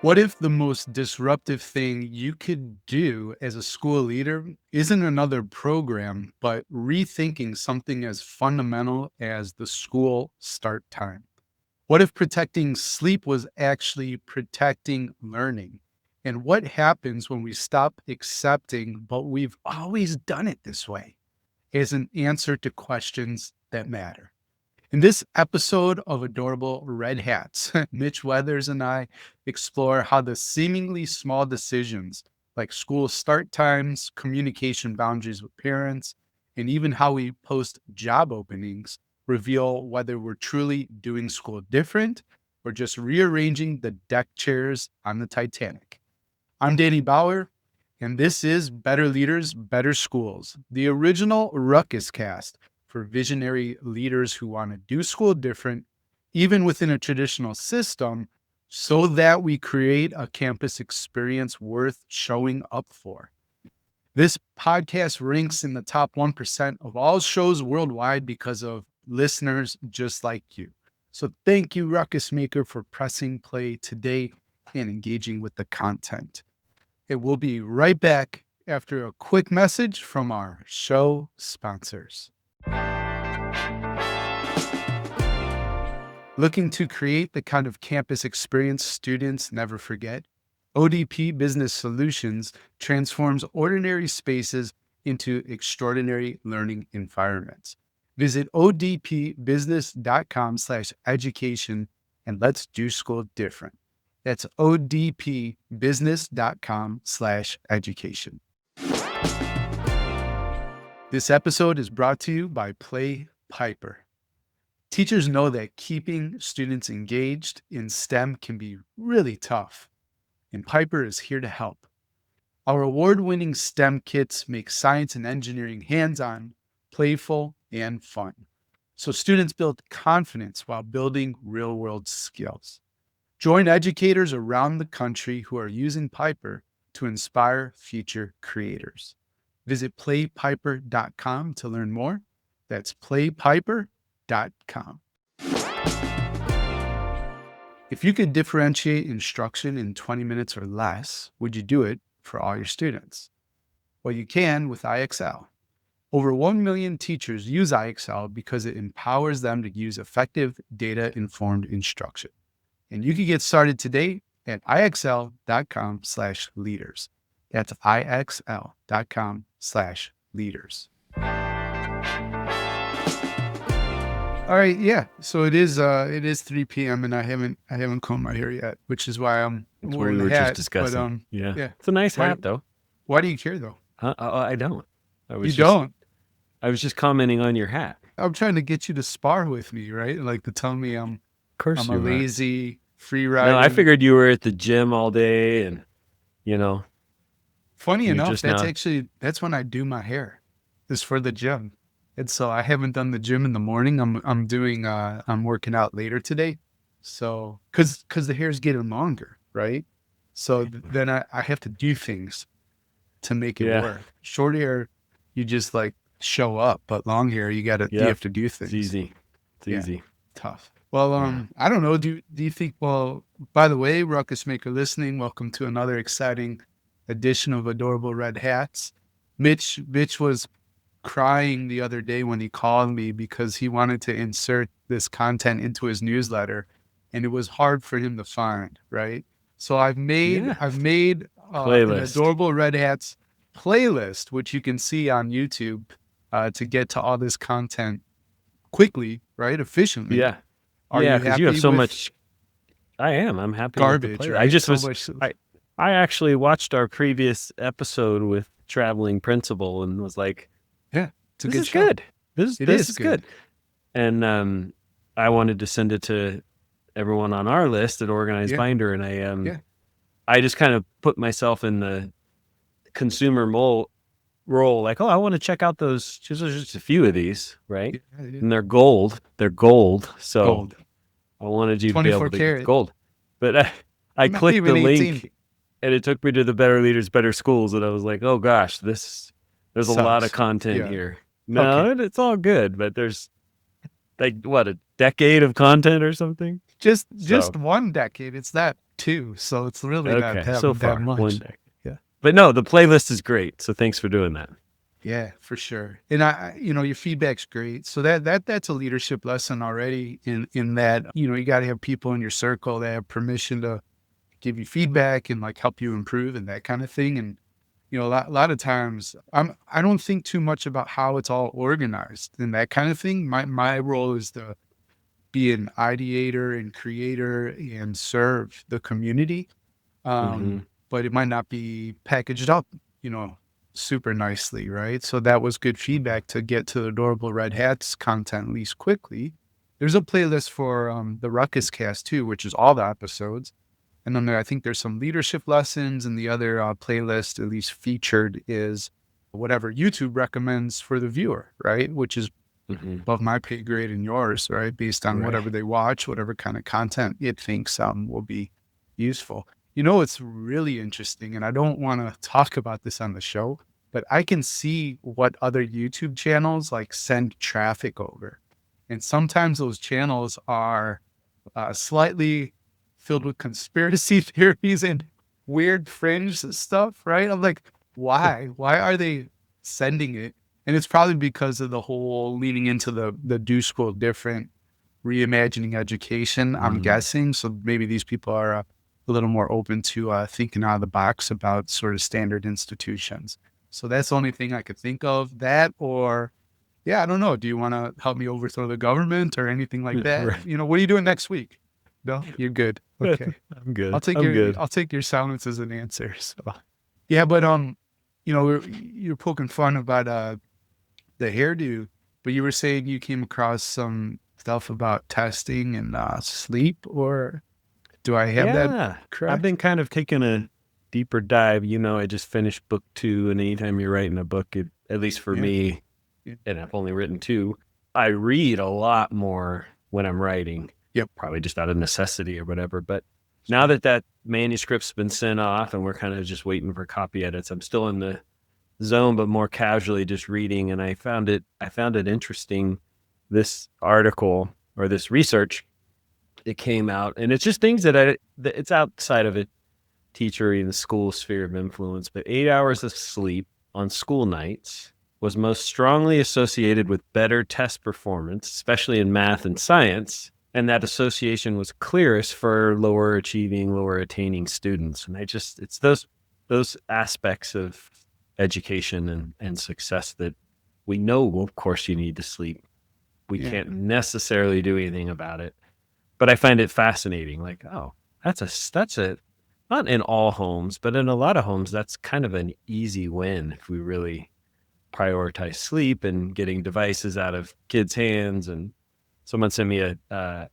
What if the most disruptive thing you could do as a school leader isn't another program, but rethinking something as fundamental as the school start time? What if protecting sleep was actually protecting learning? And what happens when we stop accepting, but we've always done it this way, as an answer to questions that matter? In this episode of Adorable Red Hats, Mitch Weathers and I explore how the seemingly small decisions like school start times, communication boundaries with parents, and even how we post job openings reveal whether we're truly doing school different or just rearranging the deck chairs on the Titanic. I'm Danny Bauer, and this is Better Leaders, Better Schools, the original Ruckus cast for visionary leaders who want to do school different, even within a traditional system, so that we create a campus experience worth showing up for. This podcast ranks in the top 1% of all shows worldwide because of listeners just like you. So thank you, Ruckus Maker, for pressing play today and engaging with the content. It will be right back after a quick message from our show sponsors. Looking to create the kind of campus experience students never forget? ODP Business Solutions transforms ordinary spaces into extraordinary learning environments. Visit odpbusiness.com/education and let's do school different. That's odpbusiness.com/education. This episode is brought to you by Play Piper. Teachers know that keeping students engaged in STEM can be really tough, and Piper is here to help. Our award-winning STEM kits make science and engineering hands-on, playful, and fun, so students build confidence while building real-world skills. Join educators around the country who are using Piper to inspire future creators. Visit playpiper.com to learn more. That's playpiper.com. If you could differentiate instruction in 20 minutes or less, would you do it for all your students? Well, you can with IXL. Over 1 million teachers use IXL because it empowers them to use effective data-informed instruction. And you can get started today at ixl.com/leaders. That's ixl.com/leaders. All right, yeah. So it is 3 p.m. and I haven't combed my hair yet, which is why I'm That's what wearing we the were hat. just discussing. But yeah, it's a nice hat though. Why do you care though? I don't. Don't. I was just commenting on your hat. I'm trying to get you to spar with me, right? Like to tell me I'm a lazy free rider. No, I figured you were at the gym all day, and Funny enough, that's when I do my hair, is for the gym. And so I haven't done the gym in the morning. I'm working out later today. So, cause the hair's getting longer, right? So then I have to do things to make it work. Short hair, you just like show up, but long hair, you have to do things. It's easy. Tough. Well, I don't know. Do you think, well, by the way, Ruckus Maker listening, welcome to another exciting edition of Adorable Red Hats. Mitch was crying the other day when he called me because he wanted to insert this content into his newsletter and it was hard for him to find, right? So I've made an Adorable Red Hats playlist, which you can see on YouTube, to get to all this content quickly, right? Efficiently. Yeah. Because you have so much. I'm happy garbage, with the right? I actually watched our previous episode with Traveling Principal and was like, yeah, it's a this good is show. Good. This is good. And I wanted to send it to everyone on our list at Organized Binder, and I just kind of put myself in the consumer role, like, I want to check out those. Just a few of these, right? Yeah. And they're gold. So I wanted you to be able to get gold. But I clicked the link, and it took me to the Better Leaders, Better Schools, and I was like, oh gosh, there's a lot of content here. No, it's all good, but there's like a decade of content or something. just So, one decade. It's that too. So it's really not okay, so that far, one much. decade. Yeah. But no, the playlist is great. So thanks for doing that. Yeah, for sure. And your feedback's great. So that's a leadership lesson already in that, you got to have people in your circle that have permission to give you feedback and like help you improve and that kind of thing. And a lot of times I don't think too much about how it's all organized and that kind of thing. My role is to be an ideator and creator and serve the community. Hmm. But it might not be packaged up, you know, super nicely, right? So that was good feedback to get to the Adorable Red Hats content at least quickly. There's a playlist for the Ruckus cast too, which is all the episodes. And then I think there's some leadership lessons, and the other playlist, at least featured, is whatever YouTube recommends for the viewer, right? Which is Hmm. above my pay grade and yours, right? Based on Right. whatever they watch, whatever kind of content it thinks will be useful. It's really interesting, and I don't want to talk about this on the show, but I can see what other YouTube channels like send traffic over. And sometimes those channels are slightly filled with conspiracy theories and weird fringe stuff, right? I'm like, why? Why are they sending it? And it's probably because of the whole leaning into the do school different, reimagining education, I'm Mm. guessing. So maybe these people are a little more open to thinking out of the box about sort of standard institutions. So that's the only thing I could think of. That or, yeah, I don't know. Do you want to help me overthrow the government or anything like that? Right. What are you doing next week? No, you're good. Okay. I'm I'll good. take I'm your good. I'll take your silence as an answer. So yeah, but you're poking fun about the hairdo, but you were saying you came across some stuff about testing and sleep, or do I have that Yeah. I've correct? been kind of taking a deeper dive. I just finished book 2, and anytime you're writing a book, at least for Yeah. me, Yeah. and I've only written 2, I read a lot more when I'm writing, Yep. probably just out of necessity or whatever. But now Sure. that manuscript's been sent off and we're kind of just waiting for copy edits, I'm still in the zone, but more casually just reading. And I found it interesting, this article or this research that came out, and it's just things that it's outside of a teacher in the school sphere of influence, but 8 hours of sleep on school nights was most strongly associated with better test performance, especially in math and science. And that association was clearest for lower achieving, lower attaining students. And it's those aspects of education and success that we know, well, of course, you need to sleep. We Yeah. can't necessarily do anything about it. But I find it fascinating. Like, oh, that's a not in all homes, but in a lot of homes, that's kind of an easy win if we really prioritize sleep and getting devices out of kids' hands. And someone sent me the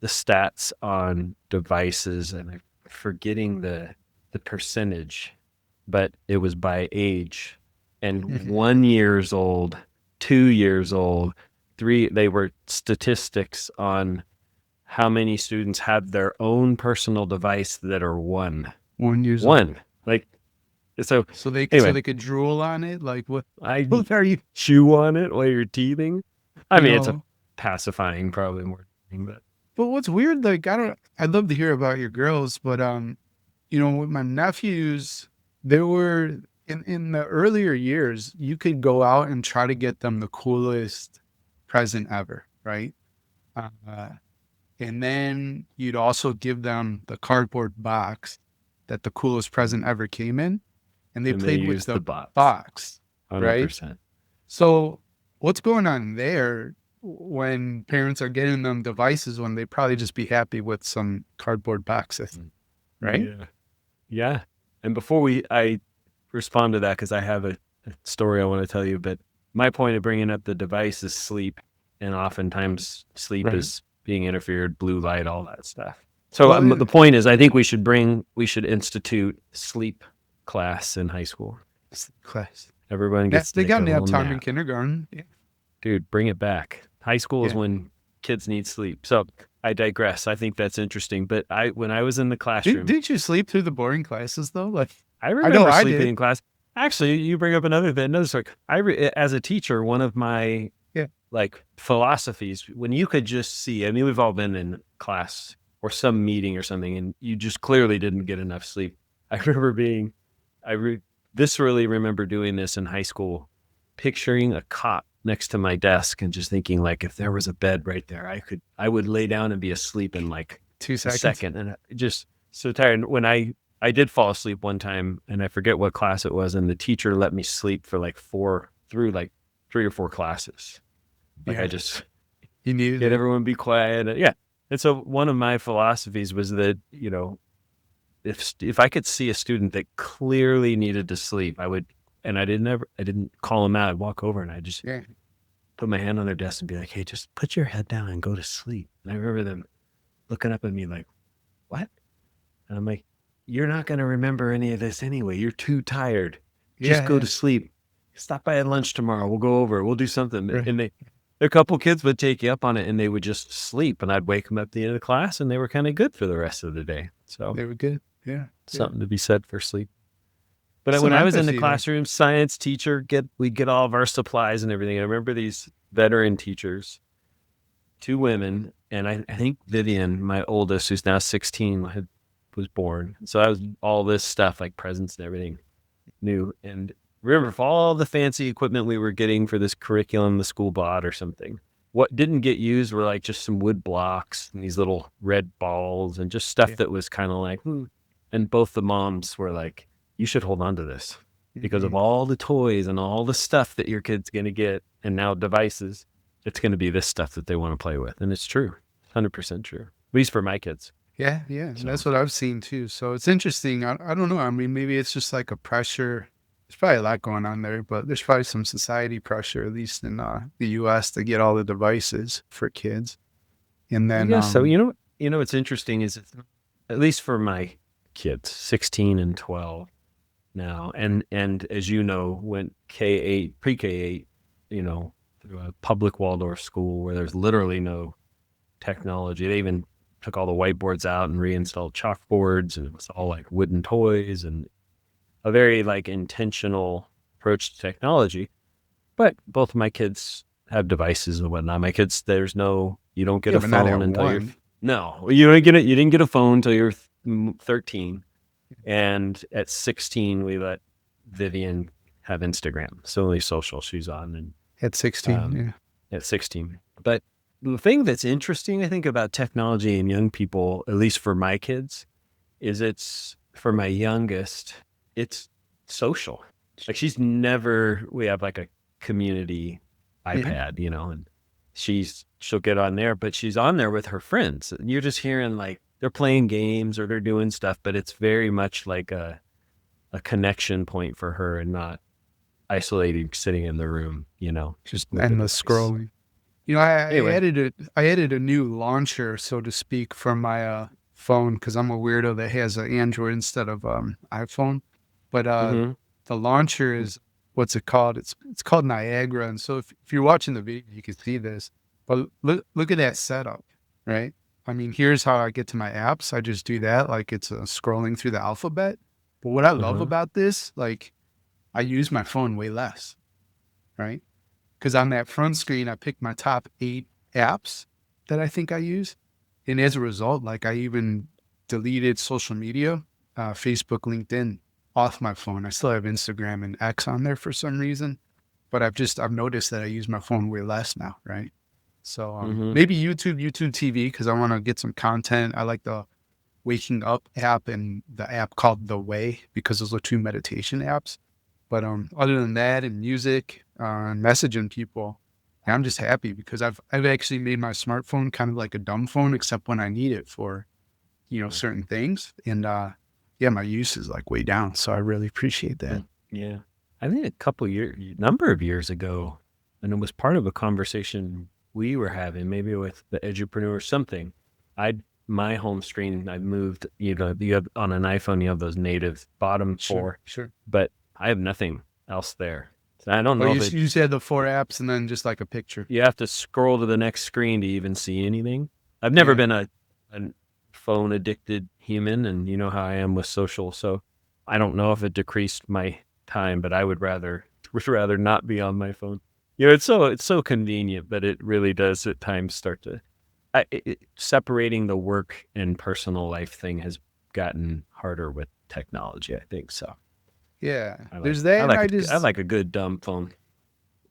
stats on devices, and I'm forgetting the percentage, but it was by age. And Mhm. 1 years old, 2 years old, they were statistics on how many students have their own personal device that are one. 1 years old. One. Like, so So anyway, they could drool on it. Like what? I What are you? chew on it while you're teething. I You mean, it's a know. pacifying, probably more thing, but But what's weird, like I'd love to hear about your girls, but with my nephews, there were in the earlier years, you could go out and try to get them the coolest present ever, right? Uh, and then you'd also give them the cardboard box that the coolest present ever came in, and they and they played with use the the box box, right? 100%. So what's going on there when parents are getting them devices when they probably just be happy with some cardboard boxes, Mm. right? Yeah. Yeah. And before I respond to that, because I have a story I want to tell you, but my point of bringing up the device is sleep. And oftentimes sleep Right. is being interfered, blue light, all that stuff. So Well, the point is, I think we should institute sleep class in high school. class. Everyone Yeah, gets to they take got a nap little time in nap. kindergarten. Yeah. Dude, bring it back. High school is Yeah. when kids need sleep. So I digress. I think that's interesting. But when I was in the classroom, Didn't you sleep through the boring classes though? Like, I I know remember I sleeping did. in class. Actually, you bring up another story. As a teacher, one of my Yeah. like philosophies, when you could just see, I mean, we've all been in class or some meeting or something, and you just clearly didn't get enough sleep. I remember viscerally remember doing this in high school, picturing a cot next to my desk and just thinking, like, if there was a bed right there, I would lay down and be asleep in like 2 seconds. A second. And just so tired. When I did fall asleep one time, and I forget what class it was, and the teacher let me sleep for like 3 or 4 classes. Like, I just you needed get everyone be quiet. Yeah. And so one of my philosophies was that, if I could see a student that clearly needed to sleep, I would, and I didn't call them out. I'd walk over and I just put my hand on their desk and be like, hey, just put your head down and go to sleep. And I remember them looking up at me like, what? And I'm like, you're not going to remember any of this anyway. You're too tired. Just go to sleep. Stop by at lunch tomorrow. We'll go over. We'll do something. Right. And a couple kids would take you up on it, and they would just sleep, and I'd wake them up at the end of the class, and they were kind of good for the rest of the day. So they were good. Yeah. Something to be said for sleep. But when I was in the classroom, science teacher, we'd get all of our supplies and everything. I remember these veteran teachers, 2 women, and I think Vivian, my oldest, who's now 16, was born. So I was all this stuff, like presents and everything, new. And remember, for all the fancy equipment we were getting for this curriculum the school bought or something, what didn't get used were like just some wood blocks and these little red balls and just stuff that was kind of like, And both the moms were like, you should hold on to this because of all the toys and all the stuff that your kid's going to get, and now devices, it's going to be this stuff that they want to play with. And it's true, 100% true, at least for my kids. Yeah. So. That's what I've seen too. So it's interesting. I don't know. I mean, maybe it's just like a pressure. There's probably a lot going on there, but there's probably some society pressure, at least in the U.S., to get all the devices for kids. And then, so what's interesting is, at least for my kids, 16 and 12 now, and as you know, went K-8, pre-K-8, through a public Waldorf school where there's literally no technology. They even took all the whiteboards out and reinstalled chalkboards, and it was all like wooden toys and a very like intentional approach to technology. But both of my kids have devices and whatnot. My kids, you don't get a phone until you're, you didn't get a phone until you're 13. And at 16, we let Vivian have Instagram. So only social she's on. And at 16, At 16. But the thing that's interesting, I think, about technology and young people, at least for my kids, is it's, for my youngest, it's social. Like we have like a community iPad, and she'll get on there, but she's on there with her friends. And you're just hearing like they're playing games or they're doing stuff, but it's very much like a connection point for her and not isolated sitting in the room, just endless scrolling. I added a new launcher, so to speak, for my phone, because I'm a weirdo that has an Android instead of iPhone. But the launcher is, what's it called? It's called Niagara. And so if you're watching the video, you can see this. But look at that setup, right? I mean, here's how I get to my apps. I just do that, like it's scrolling through the alphabet. But what I love about this, like, I use my phone way less, right? Because on that front screen, I pick my top 8 apps that I think I use. And as a result, like, I even deleted social media, Facebook, LinkedIn, off my phone. I still have Instagram and X on there for some reason, but I've noticed that I use my phone way less now, right? So maybe YouTube TV, because I want to get some content. I like the Waking Up app and the app called The Way, because those are 2 meditation apps. But other than that, and music, and messaging people, I'm just happy because I've actually made my smartphone kind of like a dumb phone, except when I need it for, certain things. And my use is like way down. So I really appreciate that. Yeah. I think number of years ago, and it was part of a conversation we were having, maybe with the edupreneur or something. My home screen, I moved, you have on an iPhone, you have those native bottom 4, sure. But I have nothing else there. So I don't know. You just had the 4 apps and then just like a picture. You have to scroll to the next screen to even see anything. I've never been a phone addicted human, and you know how I am with social. So I don't know if it decreased my time, but I would rather not be on my phone. It's so convenient, but it really does at times start to separating the work and personal life thing has gotten harder with technology, I think. So Yeah. I like There's that, and I like a good dumb phone.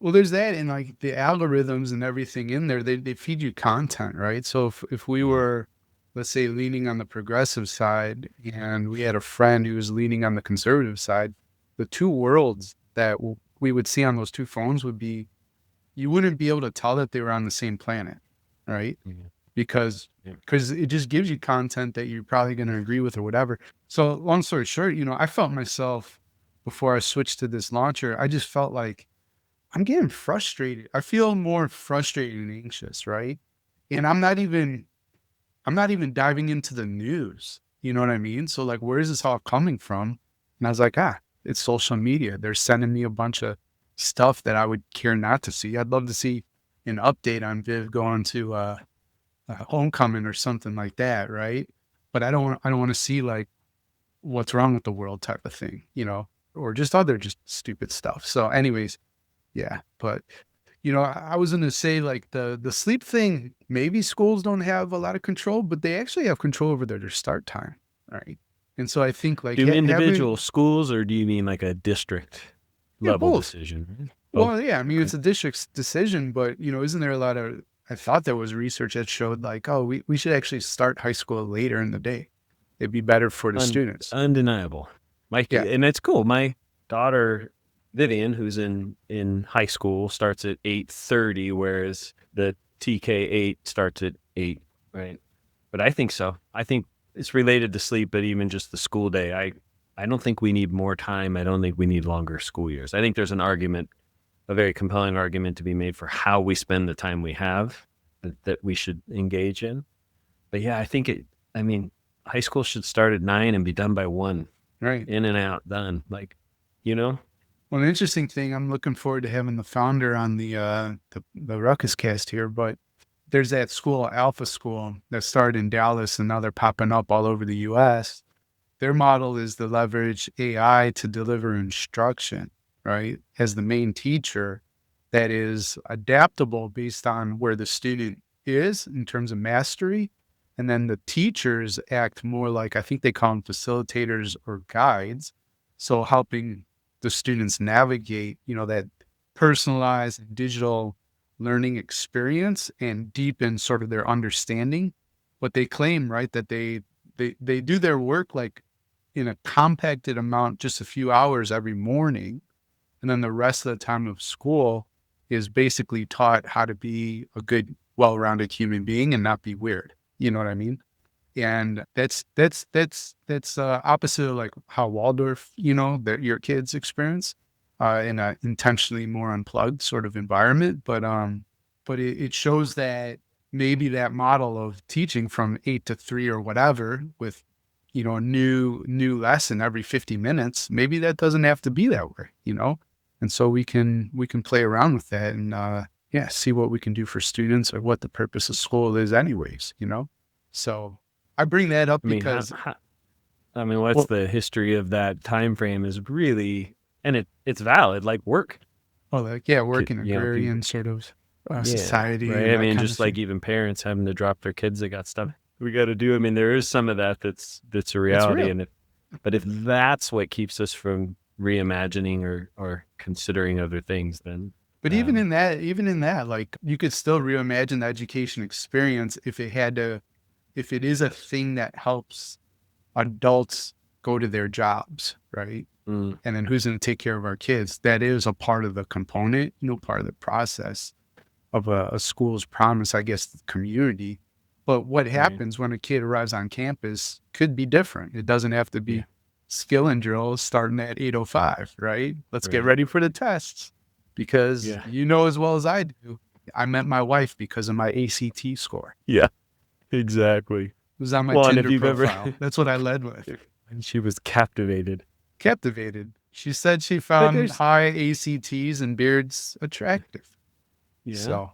well, there's that, and like the algorithms and everything in there, they feed you content, right? So if we Yeah. were, let's say, leaning on the progressive side, and we had a friend who was leaning on the conservative side, the two worlds that we would see on those two phones would be, you wouldn't be able to tell that they were on the same planet, right? Yeah. Because Yeah. it just gives you content that you're probably going to agree with or whatever. So long story short, I felt myself before I switched to this launcher. I just felt like I'm getting frustrated. I feel more frustrated and anxious, right? And I'm not even diving into the news. You know what I mean? So like, where is this all coming from? And I was like, it's social media. They're sending me a bunch of stuff that I would care not to see. I'd love to see an update on Viv going to homecoming or something like that, right? But I don't want to see like what's wrong with the world type of thing, or just other just stupid stuff. So anyways, yeah, but I was gonna say like the sleep thing, maybe schools don't have a lot of control, but they actually have control over their start time. Right. And so I think like Do individual having schools, or do you mean like a district yeah, level both. decision? Right? Both. Well, yeah, I mean Okay. it's a district's decision, but isn't there a lot of I thought there was research that showed like, oh, we should actually start high school later in the day. It'd be better for the students. Undeniable. Yeah. And it's cool. My daughter Vivian, who's in high school, starts at 8:30, whereas the TK8 starts at 8. Right. But I think so. I think it's related to sleep, but even just the school day. I don't think we need more time. I don't think we need longer school years. I think there's a very compelling argument to be made for how we spend the time we have that we should engage in. But yeah, I mean, high school should start at 9 and be done by 1. Right. In and out, done. Like, you know? Well, an interesting thing, I'm looking forward to having the founder on the Ruckus cast here, but there's that school, Alpha School, that started in Dallas and now they're popping up all over the US. Their model is to leverage AI to deliver instruction, right? As the main teacher that is adaptable based on where the student is in terms of mastery. And then the teachers act more like, I think they call them facilitators or guides. So helping the students navigate, that personalized digital learning experience and deepen sort of their understanding. But they claim, right, that they do their work like in a compacted amount, just a few hours every morning. And then the rest of the time of school is basically taught how to be a good, well-rounded human being and not be weird. You know what I mean? And that's opposite of like how Waldorf, that your kids experience in a intentionally more unplugged sort of environment. But it shows that maybe that model of teaching from 8 to 3 or whatever with a new lesson every 50 minutes, maybe that doesn't have to be that way. And so we can play around with that and see what we can do for students or what the purpose of school is anyways. So I bring that up I mean, because what's the history of that time frame is really, and it's valid, like work. Work in agrarian sort of society. Right. And I mean, kind just like even parents having to drop their kids that got stuff we got to do. I mean, there is some of that's a reality. And if that's what keeps us from reimagining or considering other things, then. But even in that, like you could still reimagine the education experience if it is a thing that helps adults go to their jobs, right? Mm. And then who's going to take care of our kids? That is a part of the component, part of the process of a school's promise, I guess, the community. But what happens when a kid arrives on campus could be different. It doesn't have to be skill and drills starting at 8:05, right? Let's get ready for the tests because as well as I do, I met my wife because of my ACT score. Yeah, exactly. It was on my Tinder profile. That's what I led with. And she was captivated. She said she found high ACTs and beards attractive. Yeah. So,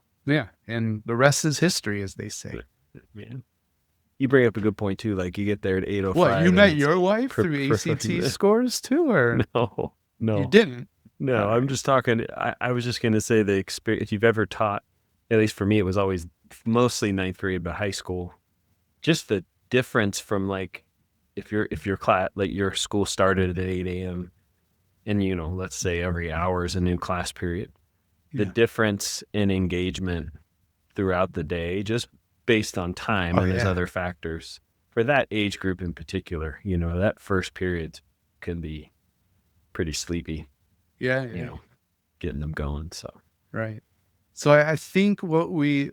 and the rest is history, as they say. Man. You bring up a good point, too. Like, you get there at 8:05. What, you met your wife through ACT scores, too, or? No. You didn't? No, I'm just talking. I was just going to say the experience. If you've ever taught, at least for me, it was always mostly ninth grade, but high school, just the difference from like, if your class, like your school started at 8 a.m. and, let's say every hour is a new class period, the difference in engagement throughout the day, just based on time, and there's other factors for that age group in particular, that first period can be pretty sleepy, getting them going. So, right. So I think what were we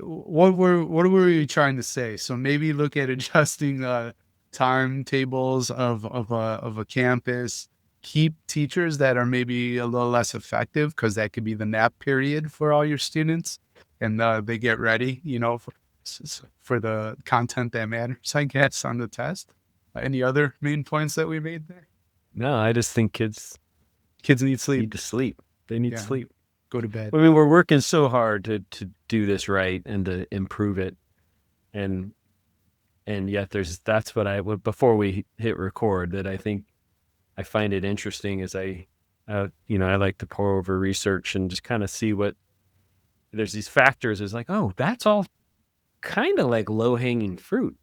trying to say? So maybe look at adjusting timetables of a campus. Keep teachers that are maybe a little less effective, because that could be the nap period for all your students, and they get ready, for the content that matters, I guess, on the test. Any other main points that we made there? No, I just think kids need sleep. Need to sleep. They need sleep. Go to bed. I mean, we're working so hard to do this right and to improve it, and yet that's what before we hit record, that I think I find it interesting, is I like to pour over research and just kind of see what there's these factors. Is like, oh, that's all kind of like low hanging fruit,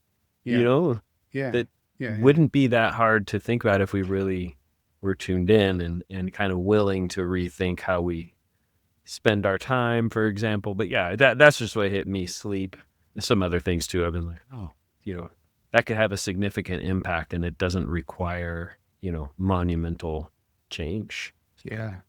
that wouldn't be that hard to think about if we really were tuned in and kind of willing to rethink how we spend our time, for example. But yeah, that's just what hit me. Sleep and some other things too. I've been like, oh, that could have a significant impact, and it doesn't require, monumental change. Yeah.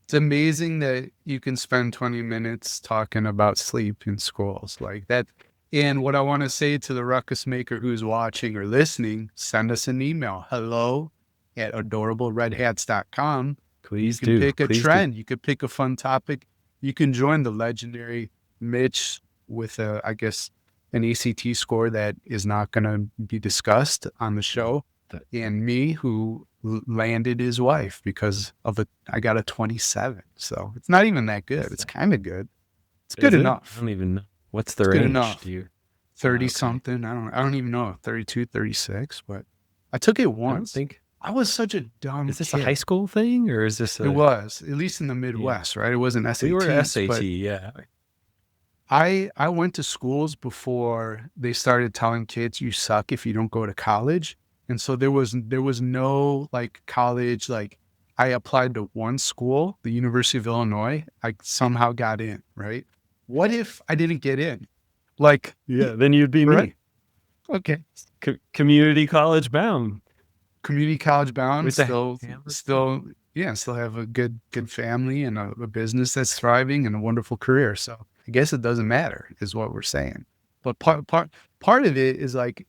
It's amazing that you can spend 20 minutes talking about sleep in schools like that. And what I want to say to the Ruckus Maker who's watching or listening, send us an email, hello@adorableredhats.com. Please do. You can pick a trend. You could pick a fun topic. You can join the legendary Mitch with an ACT score that is not going to be discussed on the show, and me, who landed his wife because I got a 27. So it's not even that good. It's kind of good. It's good enough. I don't even know. What's the range? Good enough. 30 something. I don't even know. 32, 36, but I took it once. I was such a dumb Is this kid. a high school thing, or is this It was, at least in the Midwest, right? It wasn't SAT. We were SAT, yeah. I went to schools before they started telling kids you suck if you don't go to college. And so there was no like college, like I applied to one school, the University of Illinois. I somehow got in, right? What if I didn't get in? Like, then you'd be me. Okay. Community college bound. Community college bound, still have a good family and a business that's thriving and a wonderful career. So I guess it doesn't matter, is what we're saying. But part of it is like,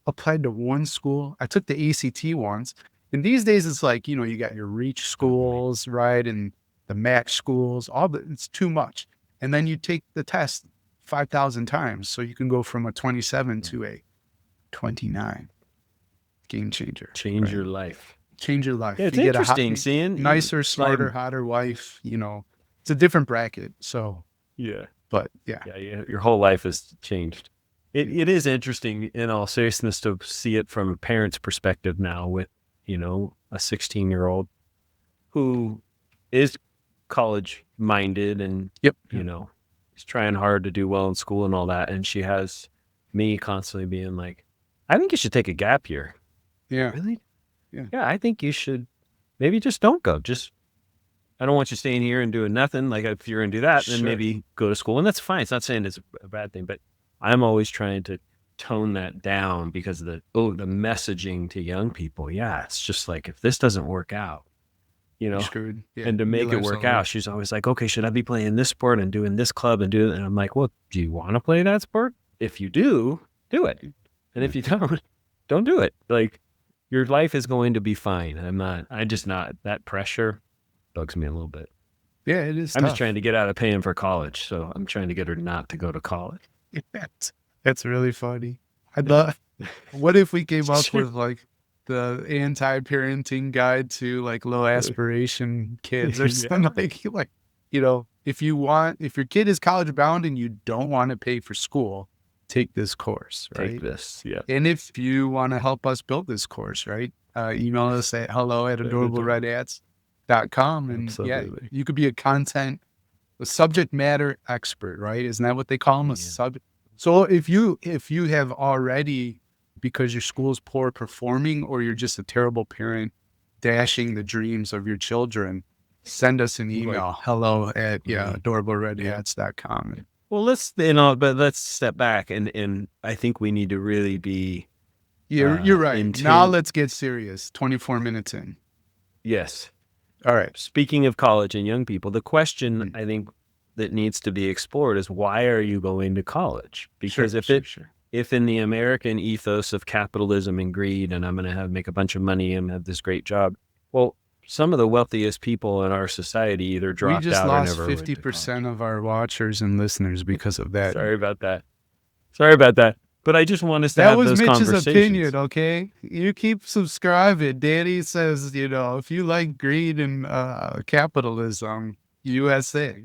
applied to one school. I took the ACT once, and these days it's like, you got your reach schools, right, and the match schools. It's too much, and then you take the test 5,000 times, so you can go from a 27 to a 29. Game changer. Change your life. Change your life. Yeah, it's interesting seeing nicer, smarter, hotter wife. It's a different bracket. So but your whole life has changed. It is interesting, in all seriousness, to see it from a parent's perspective now, with a 16-year-old who is college minded and is trying hard to do well in school and all that, and she has me constantly being like, I think you should take a gap year. Yeah. Really? Yeah, I think you should maybe just don't go. I don't want you staying here and doing nothing. Like, if you're going to do that, then maybe go to school. And that's fine. It's not saying it's a bad thing, but I'm always trying to tone that down, because of the messaging to young people. Yeah, it's just like, if this doesn't work out, you're screwed. Yeah. And to make it work out, she's always like, okay, should I be playing this sport and doing this club and do it? And I'm like, well, do you want to play that sport? If you do it. And if you don't do it. Like, your life is going to be fine. That pressure bugs me a little bit. Yeah, it is. I'm just trying to get out of paying for college. So I'm trying to get her not to go to college. That's really funny. What if we came up with like the anti-parenting guide to like low aspiration kids or something like, if your kid is college bound and you don't want to pay for school, take this course, right? Take this, yeah. And if you want to help us build this course, right, email us at hello@adorableredhats.com. And you could be a content a subject matter expert, right? Isn't that what they call them? A Yeah. So if you have already, because your school's poor performing, or you're just a terrible parent dashing the dreams of your children, send us an Right. email, hello at Right. Yeah. adorableredhats.com. Well, but let's step back, and I think we need to really be You're right. Now intent. let's get serious. 24 minutes in. Yes. All right. Speaking of college and young people, the question Mm. I think that needs to be explored is, why are you going to college? Sure, Because sure. if in the American ethos of capitalism and greed, and I'm going to make a bunch of money and have this great job, well, some of the wealthiest people in our society either We dropped just out or lost never went to college. 50% of our watchers and listeners because of that. Sorry about that. Sorry about that. But I just want us to That have was those Mitch's opinion, conversations. okay? You keep subscribing. Danny says, if you like greed and capitalism, USA.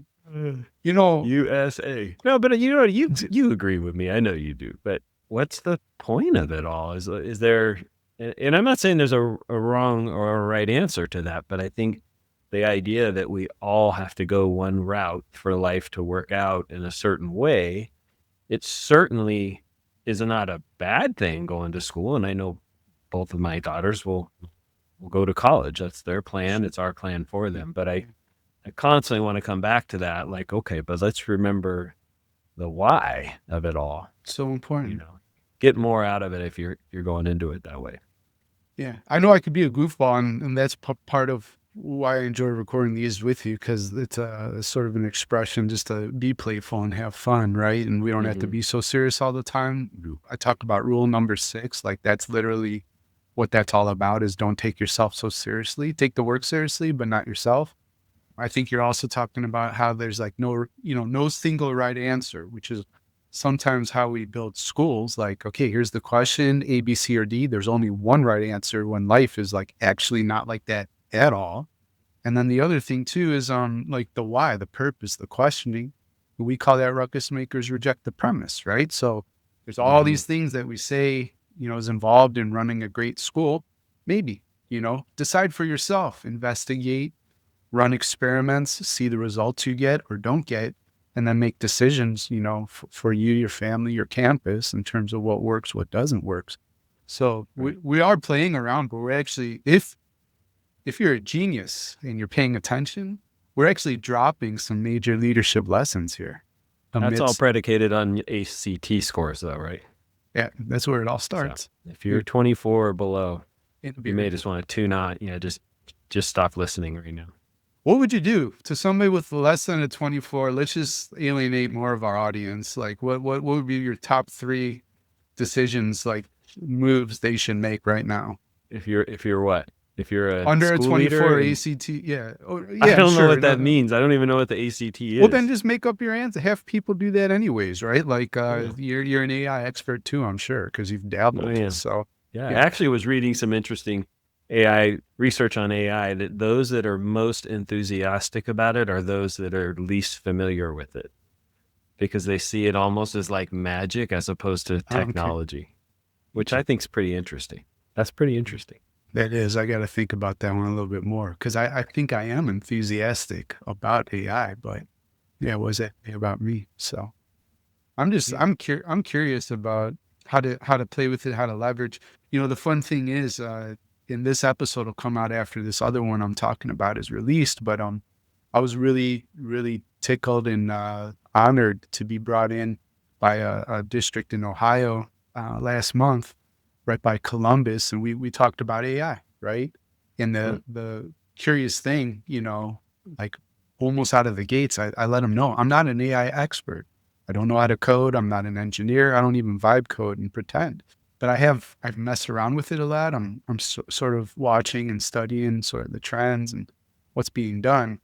You know, USA. No, but you agree with me. I know you do. But what's the point of it all? Is there? And I'm not saying there's a wrong or a right answer to that, but I think the idea that we all have to go one route for life to work out in a certain way, it certainly is not a bad thing going to school. And I know both of my daughters will go to college. That's their plan. It's our plan for them. But I constantly want to come back to that, like, okay, but let's remember the why of it all. so You important. know, get more out of it if you're going into it that way. Yeah. I know I could be a goofball, and that's part of why I enjoy recording these with you, because it's a sort of an expression just to be playful and have fun, right? And we don't have to Mm-hmm. be so serious all the time. I talk about rule number 6, like that's literally what that's all about, is don't take yourself so seriously. Take the work seriously, but not yourself. I think you're also talking about how there's like no single right answer, which is sometimes how we build schools. Like, okay, here's the question, A, B, C, or D. There's only one right answer, when life is like actually not like that at all. And then the other thing too is like the why, the purpose, the questioning. We call that Ruckus Makers reject the premise, right? So there's all Mm-hmm. these things that we say, is involved in running a great school. Maybe, decide for yourself, investigate, run experiments, see the results you get or don't get, and then make decisions, for you, your family, your campus, in terms of what works, what doesn't work. So Right. we are playing around, but we're actually, if you're a genius and you're paying attention, we're actually dropping some major leadership lessons here That's all amidst, predicated on ACT scores, though, right? yeah, that's where it all So starts. if You're you're 24 or below, in the you may beer. just want to tune out. Just stop listening right now. What would you do to somebody with less than a 24? Let's just alienate more of our audience. Like what would be your top 3 decisions, like moves they should make right now? If you're what? If you're a Under a school leader, 24 and ACT, yeah. I Yeah, don't know sure. what that No. means. I don't even know what the ACT Well, then is. just make up your answer. Half people do that anyways, right? Like Yeah. you're an AI expert too, I'm sure, because you've Oh dabbled. yeah. So Yeah, I yeah. actually was reading some interesting AI research on AI, that those that are most enthusiastic about it are those that are least familiar with it, because they see it almost as like magic as opposed to Okay. technology, which I think is pretty interesting. That's pretty interesting. That is, I got to think about that one a little bit more, because I think I am enthusiastic about AI, but yeah, was that about me? So Yeah. I'm curious about how to play with it, how to leverage. The fun thing is, in this episode will come out after this other one I'm talking about is released, but I was really, really tickled and honored to be brought in by a district in Ohio last month, right by Columbus, and we talked about AI, right? And Mm. the curious thing, like almost out of the gates, I let them know I'm not an AI expert. I don't know how to code. I'm not an engineer. I don't even vibe code and pretend. But I've messed around with it a lot. I'm sort of watching and studying sort of the trends and what's being done.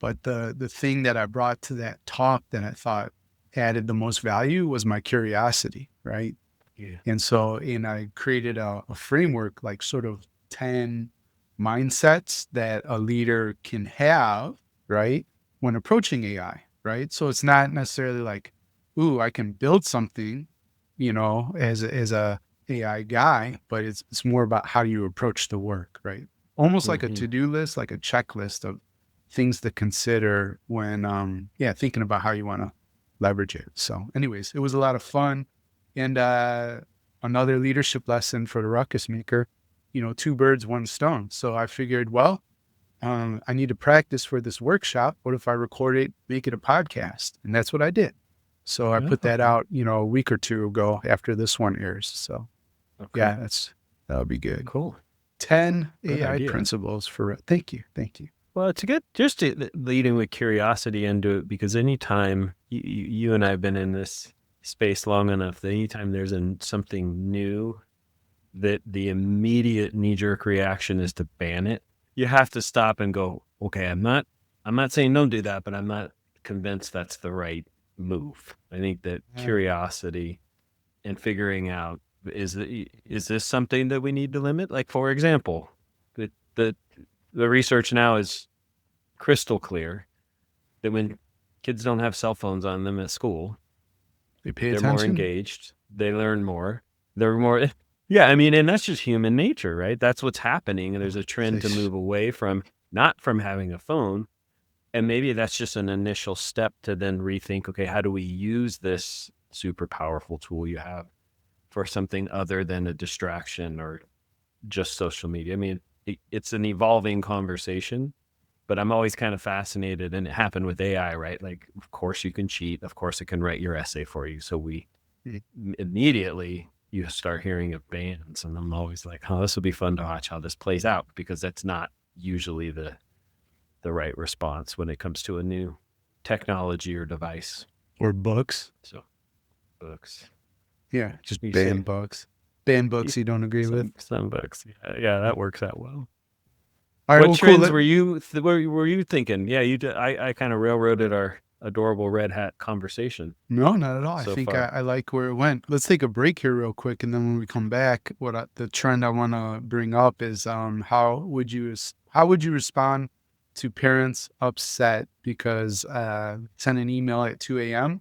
But the thing that I brought to that talk that I thought added the most value was my curiosity, right? Yeah. And I created a framework, like sort of 10 mindsets that a leader can have, right, when approaching AI, right? So it's not necessarily like, ooh, I can build something, as a AI guy, but it's more about how you approach the work, right? Almost like a Hmm. to-do list, like a checklist of things to consider when, thinking about how you want to leverage it. So anyways, it was a lot of fun. And another leadership lesson for the Ruckus Maker, two birds, one stone. So I figured, well, I need to practice for this workshop. What if I record it, make it a podcast? And that's what I did. So I put that out, a week or two ago after this one airs. So yeah, that'll be good. Cool. 10 good AI idea. Principles for, thank you. Well, it's good just leading with curiosity into it, because anytime you and I have been in this space long enough that anytime there's something new, that the immediate knee-jerk reaction is to ban it. You have to stop and go, okay, I'm not saying don't do that, but I'm not convinced that's the right move. I think that curiosity and figuring out, is this something that we need to limit? Like, for example, the research now is crystal clear that when kids don't have cell phones on them at school, they're more engaged, they learn more, they're more. Yeah, I mean, and that's just human nature, right? That's what's happening. And there's a trend to move away not from having a phone. And maybe that's just an initial step to then rethink, okay, how do we use this super powerful tool you have for something other than a distraction or just social media? I mean, it's an evolving conversation, but I'm always kind of fascinated, and it happened with AI, right? Like, of course you can cheat. Of course it can write your essay for you. So we immediately, you start hearing of bans, and I'm always like, oh, this will be fun to watch how this plays out, because that's not usually the right response when it comes to a new technology or device. Or books. So books. Yeah, just ban books. Ban books you don't agree with. Some books. Yeah, that works out well. All right, what trends were you thinking? Yeah, you did. I kind of railroaded our adorable red hat conversation. No, not at all. I think I like where it went. Let's take a break here real quick, and then when we come back, the trend I want to bring up is how would you respond to parents upset because sent an email at 2 a.m.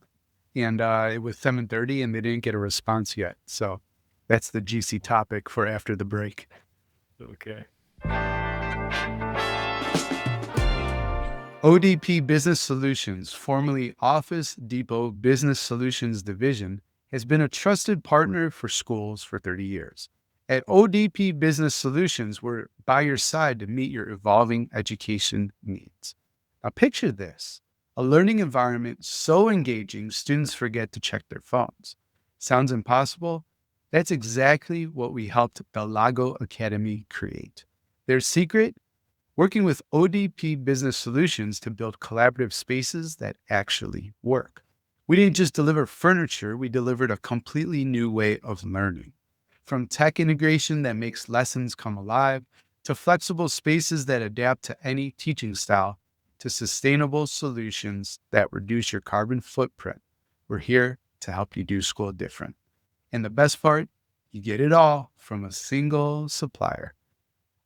and it was 7:30 and they didn't get a response yet. So that's the juicy topic for after the break. Okay. ODP Business Solutions, formerly Office Depot Business Solutions Division, has been a trusted partner for schools for 30 years. At ODP Business Solutions, we're by your side to meet your evolving education needs. Now picture this, a learning environment so engaging students forget to check their phones. Sounds impossible? That's exactly what we helped Belago Academy create. Their secret? Working with ODP Business Solutions to build collaborative spaces that actually work. We didn't just deliver furniture, we delivered a completely new way of learning. From tech integration that makes lessons come alive, to flexible spaces that adapt to any teaching style, to sustainable solutions that reduce your carbon footprint. We're here to help you do school different. And the best part, you get it all from a single supplier.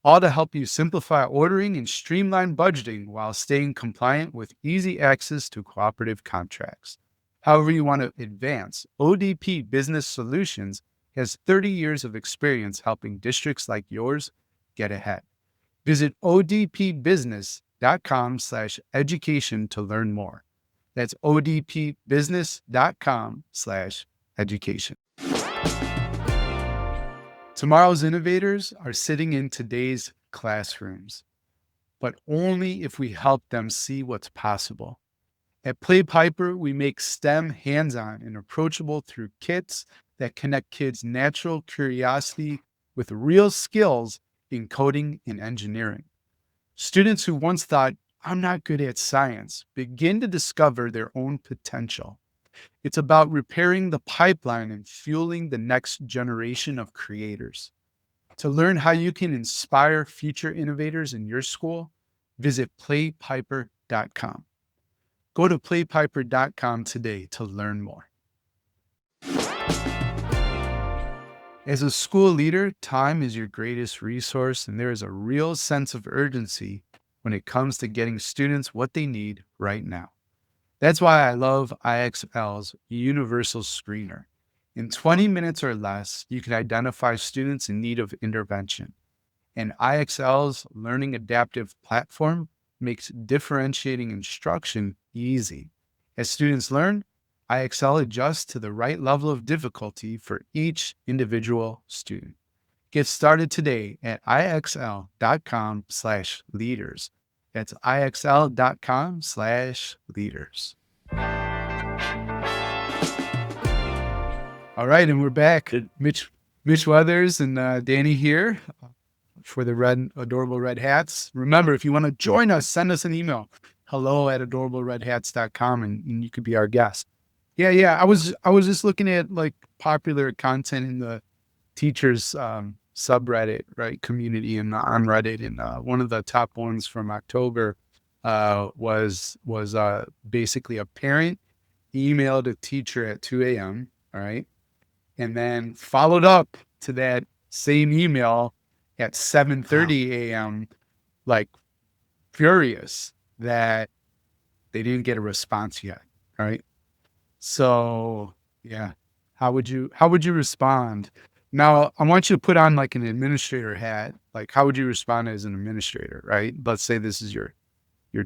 All to help you simplify ordering and streamline budgeting while staying compliant with easy access to cooperative contracts. However you want to advance, ODP Business Solutions has 30 years of experience helping districts like yours get ahead. Visit odpbusiness.com/education to learn more. That's odpbusiness.com/education. Tomorrow's innovators are sitting in today's classrooms, but only if we help them see what's possible. At Play Piper, we make STEM hands-on and approachable through kits that connect kids' natural curiosity with real skills in coding and engineering. Students who once thought, I'm not good at science, begin to discover their own potential. It's about repairing the pipeline and fueling the next generation of creators. To learn how you can inspire future innovators in your school, visit playpiper.com. Go to playpiper.com today to learn more. As a school leader, time is your greatest resource, and there is a real sense of urgency when it comes to getting students what they need right now. That's why I love IXL's Universal Screener. In 20 minutes or less, you can identify students in need of intervention. And IXL's Learning Adaptive platform makes differentiating instruction easy. As students learn, IXL adjusts to the right level of difficulty for each individual student. Get started today at ixl.com/leaders. That's ixl.com/leaders. All right, and we're back. Mitch Weathers and Danny here for the adorable red hats. Remember, if you want to join us, send us an email, hello@adorableredhats.com, and you could be our guest. Yeah. I was just looking at like popular content in the teachers subreddit, right, community and on Reddit, and one of the top ones from October was basically a parent emailed a teacher at 2 a.m. All right, and then followed up to that same email at 7:30 a.m. like furious that they didn't get a response yet. All right. So yeah, how would you respond? Now I want you to put on like an administrator hat. Like, how would you respond as an administrator, right? Let's say this is your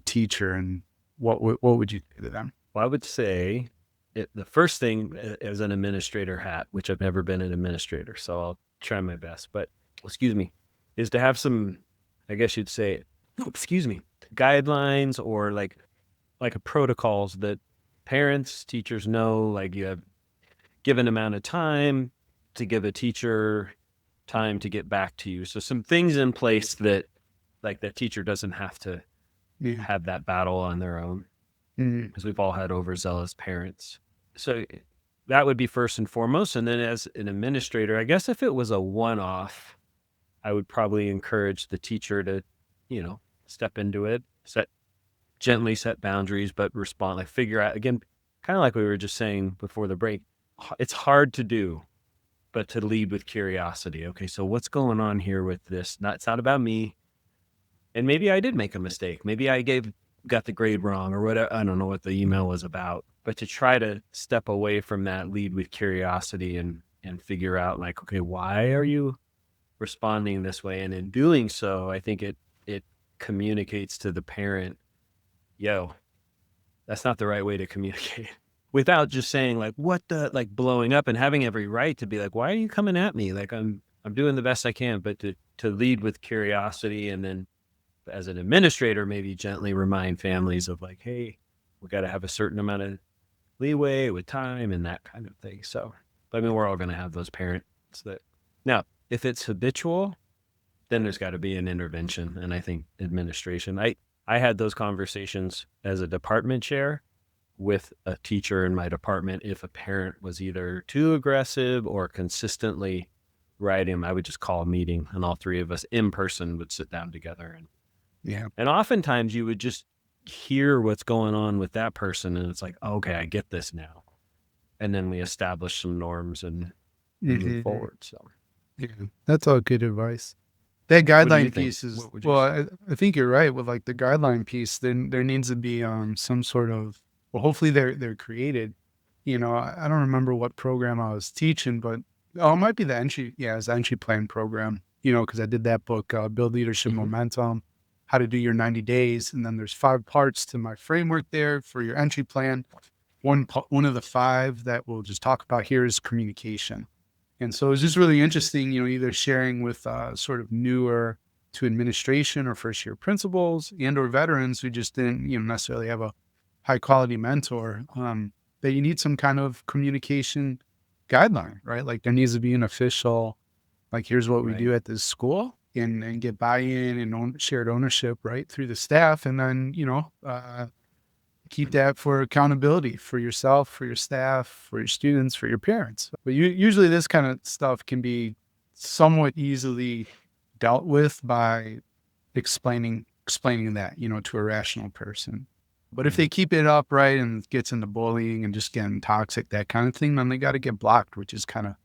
teacher, and what would you say to them? Well, I would say the first thing as an administrator hat, which I've never been an administrator, so I'll try my best, but excuse me, is to have some, I guess you'd say, guidelines or like a protocols that parents, teachers know, like you have given amount of time to give a teacher time to get back to you. So some things in place that like the teacher doesn't have to have that battle on their own, because we've all had overzealous parents. So that would be first and foremost. And then as an administrator, I guess if it was a one-off, I would probably encourage the teacher to, step into it, gently set boundaries, but respond, like figure out, again, kind of like we were just saying before the break, it's hard to do, but to lead with curiosity. Okay, so what's going on here with this? It's not about me. And maybe I did make a mistake. Maybe I got the grade wrong or whatever. I don't know what the email was about, but to try to step away from that, lead with curiosity and figure out like, okay, why are you responding this way? And in doing so, I think it communicates to the parent, yo, that's not the right way to communicate, without just saying like, what the, like blowing up and having every right to be like, why are you coming at me? Like I'm doing the best I can, but to lead with curiosity. And then as an administrator, maybe gently remind families of like, hey, we got to have a certain amount of leeway with time and that kind of thing. So, I mean, we're all going to have those parents that, now, if it's habitual, then there's got to be an intervention. And I think administration, I had those conversations as a department chair with a teacher in my department. If a parent was either too aggressive or consistently writing him, I would just call a meeting and all three of us in person would sit down together. And oftentimes you would just hear what's going on with that person. And it's like, okay, I get this now. And then we establish some norms and move forward. So yeah, that's all good advice. That guideline piece is, well, I think you're right with like the guideline piece. Then there needs to be some sort of, well, hopefully they're created. I don't remember what program I was teaching, but it might be the entry plan program. Because I did that book, Build Leadership Momentum, How to Do Your 90 Days, and then there's 5 parts to my framework there for your entry plan. One of the 5 that we'll just talk about here is communication. And so it's just really interesting, either sharing with sort of newer to administration or first year principals and or veterans who just didn't, necessarily have a high quality mentor, that you need some kind of communication guideline, right? Like there needs to be an official, like, here's what we do at this school, and get buy-in and shared ownership, right, through the staff. And then, keep that for accountability for yourself, for your staff, for your students, for your parents. But usually this kind of stuff can be somewhat easily dealt with by explaining that, to a rational person. But if they keep it up, right, and it gets into bullying and just getting toxic, that kind of thing, then they got to get blocked, which is kind of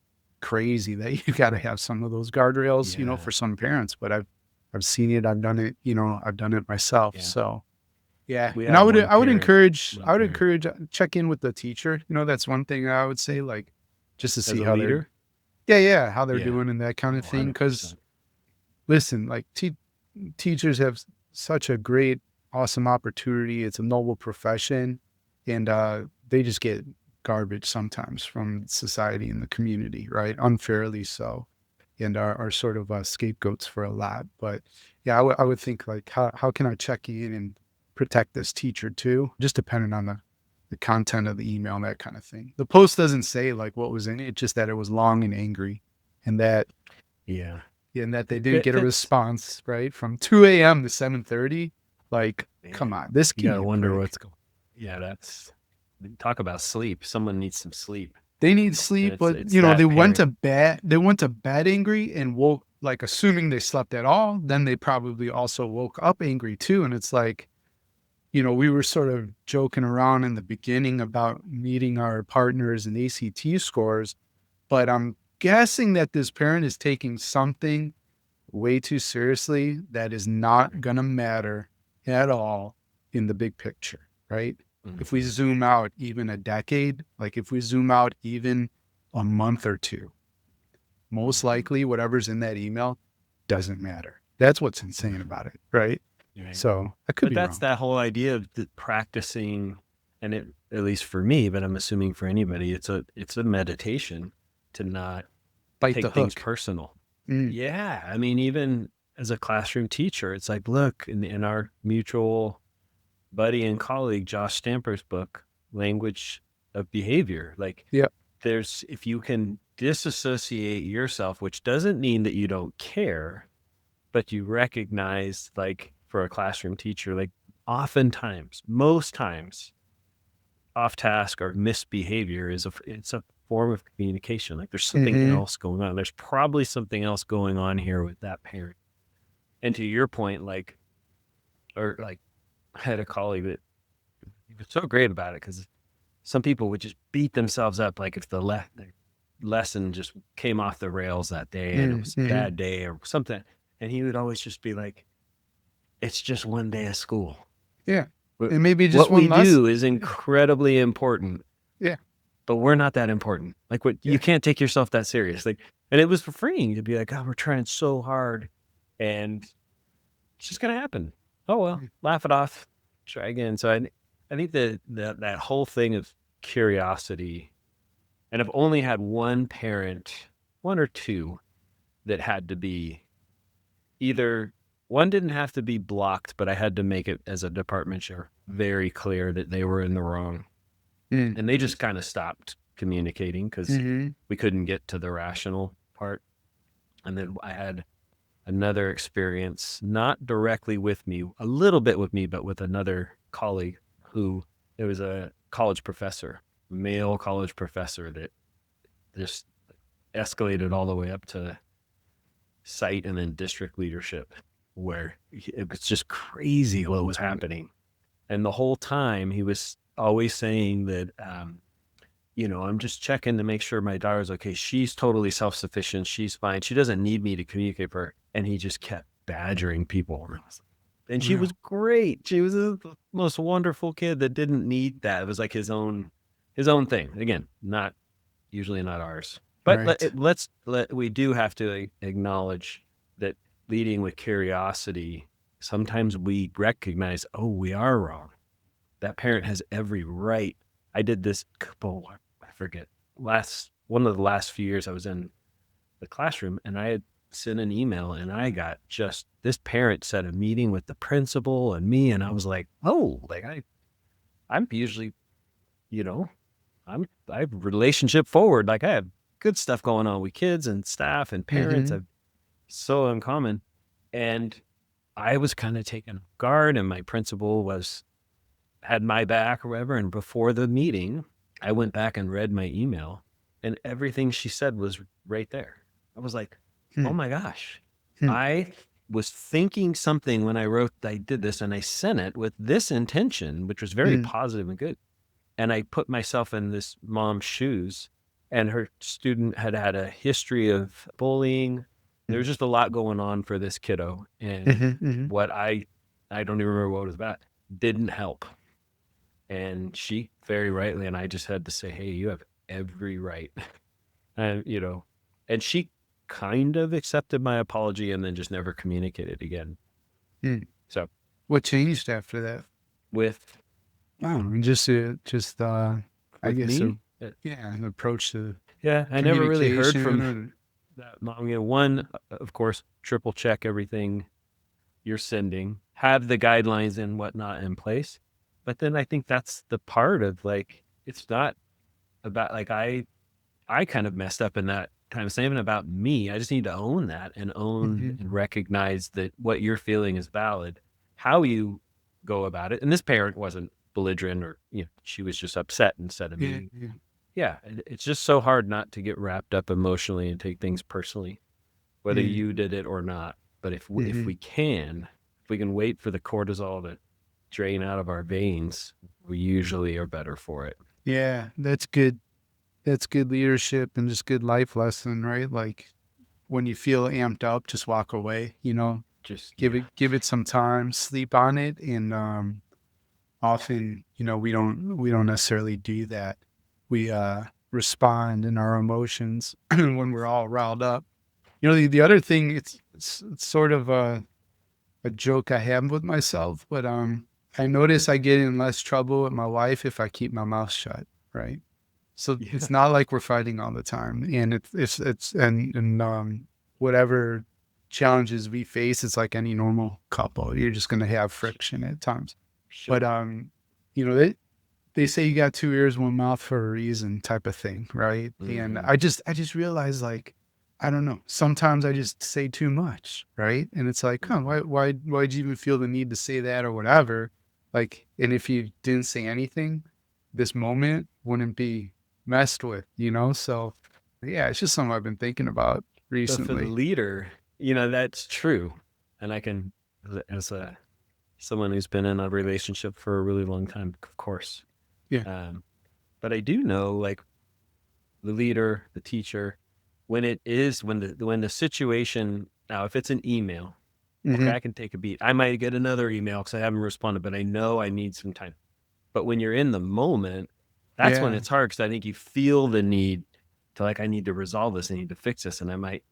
crazy that you got to have some of those guardrails, for some parents. But I've seen it, I've done it, I've done it myself. So yeah. And I would encourage check in with the teacher. That's one thing I would say, like, just to see how they're, how they're doing and that kind of thing. Because listen, like teachers have such a great awesome opportunity. It's a noble profession, and they just get garbage sometimes from society and the community, right? Unfairly so, and are sort of scapegoats for a lot. But yeah, I would think like, how can I check in and protect this teacher too? Just depending on the content of the email and that kind of thing. The post doesn't say like what was in it, just that it was long and angry, and that Yeah. and that they didn't If get a it's, response, right? From 2 a.m. to 7:30. Like, come man, on, this you give got me to a wonder break. what's going. Yeah, that's talk about sleep. Someone needs some sleep, They need and sleep, it's but it's they that went parent. to bed. They went to bed angry and woke like assuming they slept at all. Then they probably also woke up angry too. And it's like, we were sort of joking around in the beginning about meeting our partners and ACT scores, but I'm guessing that this parent is taking something way too seriously that is not going to matter at all in the big picture, right? If we Mhm. zoom out even a decade, like if we zoom out even a month or two, most Mhm. likely whatever's in that email doesn't matter. That's what's insane Mhm. about it, right? Right. So I could But be that's wrong. that whole idea of practicing, and it, at least for me, but I'm assuming for anybody, it's a meditation to not Bite the take things hook. personal. Mm, Yeah, I mean, even as a classroom teacher, it's like, look, in our mutual buddy and colleague Josh Stamper's book, Language of Behavior, like yeah. there's if you can disassociate yourself, which doesn't mean that you don't care, but you recognize, like for a classroom teacher, like oftentimes, most times, off task or misbehavior it's a form of communication. Like there's something Mm-hmm. else going on. There's probably something else going on here with that parent. And to your point, like, or like I had a colleague that he was so great about it because some people would just beat themselves up, like if the lesson just came off the rails that day and it was a Mm-hmm. bad day or something. And he would always just be like, it's just one day of school. Yeah. Wh- And maybe just What we one less. do is Yeah. incredibly important, Yeah. but we're not that important. Like what you Yeah. can't take yourself that serious. Like, and it was freeing to be like, oh, we're trying so hard and it's just gonna happen. Oh well, Mm, laugh it off, try again. So I think that whole thing of curiosity, and I've only had one parent, one or two, that had to be either one didn't have to be blocked, but I had to make it as a department chair very clear that they were in the wrong. mm, And they just kind of stopped communicating because mm-hmm. we couldn't get to the rational part. And then I had another experience, not directly with me, a little bit with me, but with another colleague who it was a college professor, male college professor that just escalated all the way up to site and then district leadership, where it was just crazy what was happening. And the whole time he was always saying that, I'm just checking to make sure my daughter's okay. She's totally self sufficient. She's fine. She doesn't need me to communicate for her. And he just kept badgering people. And she Yeah. was great. She was the most wonderful kid that didn't need that. It was like his own thing. Again, not usually not ours. But Right. we do have to acknowledge that leading with curiosity, sometimes we recognize, oh, we are wrong. That parent has every right. I did this couple, I forget, one of the last few years I was in the classroom and I had sent an email and I got just this parent set a meeting with the principal and me. And I was like, oh, like I'm usually, you know, I have relationship forward. Like I have good stuff going on with kids and staff and parents. Mm-hmm. I've so uncommon. And I was kind of taken off guard and my principal had my back or whatever. And before the meeting, I went back and read my email and everything she said was right there. I was like, oh Hmm. my gosh. Hmm. I was thinking something when I did this and I sent it with this intention, which was very Hmm. positive and good. And I put myself in this mom's shoes, and her student had had a history of bullying. There was just a lot going on for this kiddo, and Mm-hmm. Mm-hmm. what I don't even remember what it was about, didn't help. And she very rightly, and I just had to say, hey, you have every right. And and she kind of accepted my apology and then just never communicated again. Hmm. So What changed after that? with Oh, I with guess, me. yeah, an approach to Yeah, I never really heard communication from or, that mom. One, of course, triple check everything you're sending, have the guidelines and whatnot in place. But then I think that's the part of like, it's not about like, I kind of messed up in that time. It's not even about me. I just need to own that and own Mhm. and recognize that what you're feeling is valid. How you go about it. And this parent wasn't belligerent or, she was just upset instead of Yeah, me. yeah. Yeah. It's just so hard not to get wrapped up emotionally and take things personally, whether Yeah. you did it or not. But if Mhm. we can wait for the cortisol to drain out of our veins, we usually are better for it. Yeah, that's good. That's good leadership and just good life lesson, right? Like when you feel amped up, just walk away, Just, give yeah. it some time, sleep on it. And often, we don't necessarily do that. We respond in our emotions when we're all riled up. The other thing, it's sort of a joke I have with myself, but I notice I get in less trouble with my wife if I keep my mouth shut, right? So Yeah. it's not like we're fighting all the time, and whatever challenges we face, it's like any normal couple. You're just gonna have friction at times, but Sure. they say you got two ears, one mouth for a reason, type of thing, right? And Hmm. I just realized, like, I don't know. Sometimes I just say too much, right? And it's like, huh, Hmm. why'd you even feel the need to say that or whatever? Like, and if you didn't say anything, this moment wouldn't be messed with. So, yeah, it's just something I've been thinking about But for the recently. leader, that's true. And I can, as a someone who's been in a relationship for a really long time, of course. Yeah. Um, but I do know, like the leader, the teacher, when the situation now, if it's an email, okay, Hmm. I can take a beat. I might get another email because I haven't responded, but I know I need some time. But when you're in the moment, that's when Yeah. it's hard because I think you feel the need to like, I need to resolve this, I need to fix this, and I might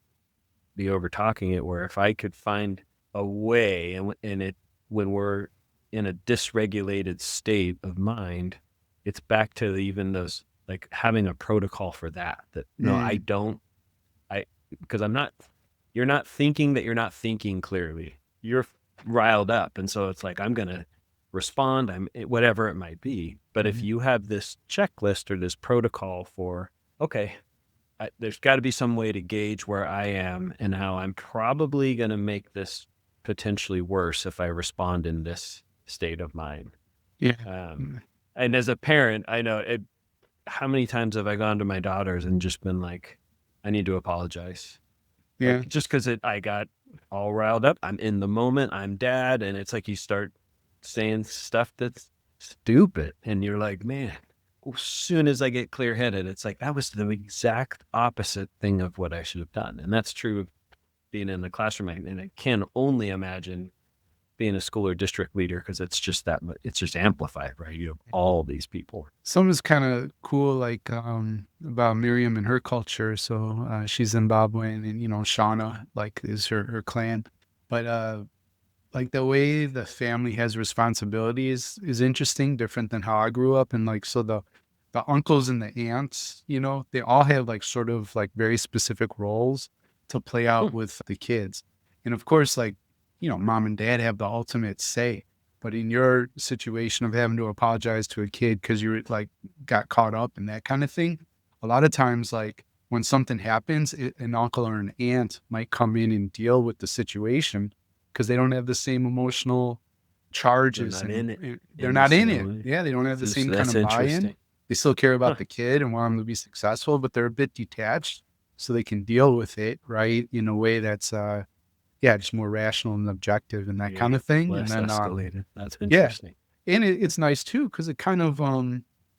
be over talking it. Where if I could find a way, and it when we're in a dysregulated state of mind, it's back to even those like having a protocol for that. That no, I Mm. don't. I because I'm not. You're not thinking that you're not thinking clearly. You're riled up, and so it's like I'm gonna respond. Whatever it might be. But if Mhm. you have this checklist or this protocol for okay, there's got to be some way to gauge where I am and how I'm probably going to make this potentially worse if I respond in this state of mind. Yeah. Um, Mm. and as a parent, I know it. How many times have I gone to my daughters and just been like, I need to apologize. Like, Yeah. just because I got all riled up. I'm in the moment. I'm dad. And it's like you start saying stuff that's stupid. And you're like, man, as soon as I get clear headed, it's like that was the exact opposite thing of what I should have done. And that's true of being in the classroom. And I can only imagine being a school or district leader because it's just it's just amplified, right? You have all these people. Something's kind of cool, like about Miriam and her culture. So she's Zimbabwean, and Shauna like is her clan, but like the way the family has responsibilities is interesting, different than how I grew up. And like so the uncles and the aunts, they all have like sort of like very specific roles to play out Hmm. with the kids. And of course, like, mom and dad have the ultimate say. But in your situation of having to apologize to a kid because you like got caught up in that kind of thing, a lot of times, like when something happens, an uncle or an aunt might come in and deal with the situation because they don't have the same emotional They're charges not and in it they're in the not in it. same way. Yeah, they don't have the same kind That's of buy-in. interesting. They still care Huh. about the kid and want them to be successful, but they're a bit detached so they can deal with it, right? In a way that's yeah, just more rational and objective and that Yeah. kind of thing. And Less then escalated. That's yeah, interesting. and it's nice too because it kind of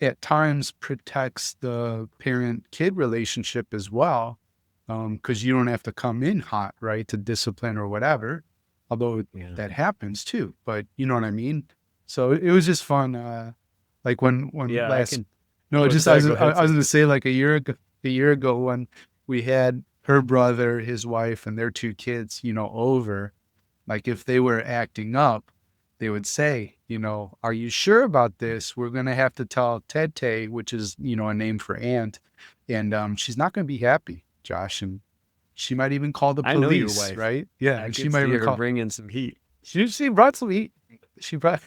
at times protects the parent-kid relationship as well, because you don't have to come in hot, right, to discipline or whatever, although Yeah. that happens too, but you know what I mean? So it was just fun, like when Yeah, I last can. no, What's just I that? was Go ahead, I was sir. gonna say like a year ago when we had her brother, his wife, and their two kids, over, like if they were acting up, they would say, are you sure about this? We're going to have to tell Tete, which is, a name for aunt, and she's not going to be happy, Josh. And she might even call the I know your police, wife. right? Yeah. I And she could might see even her call. bringing some heat. She brought some heat. She brought,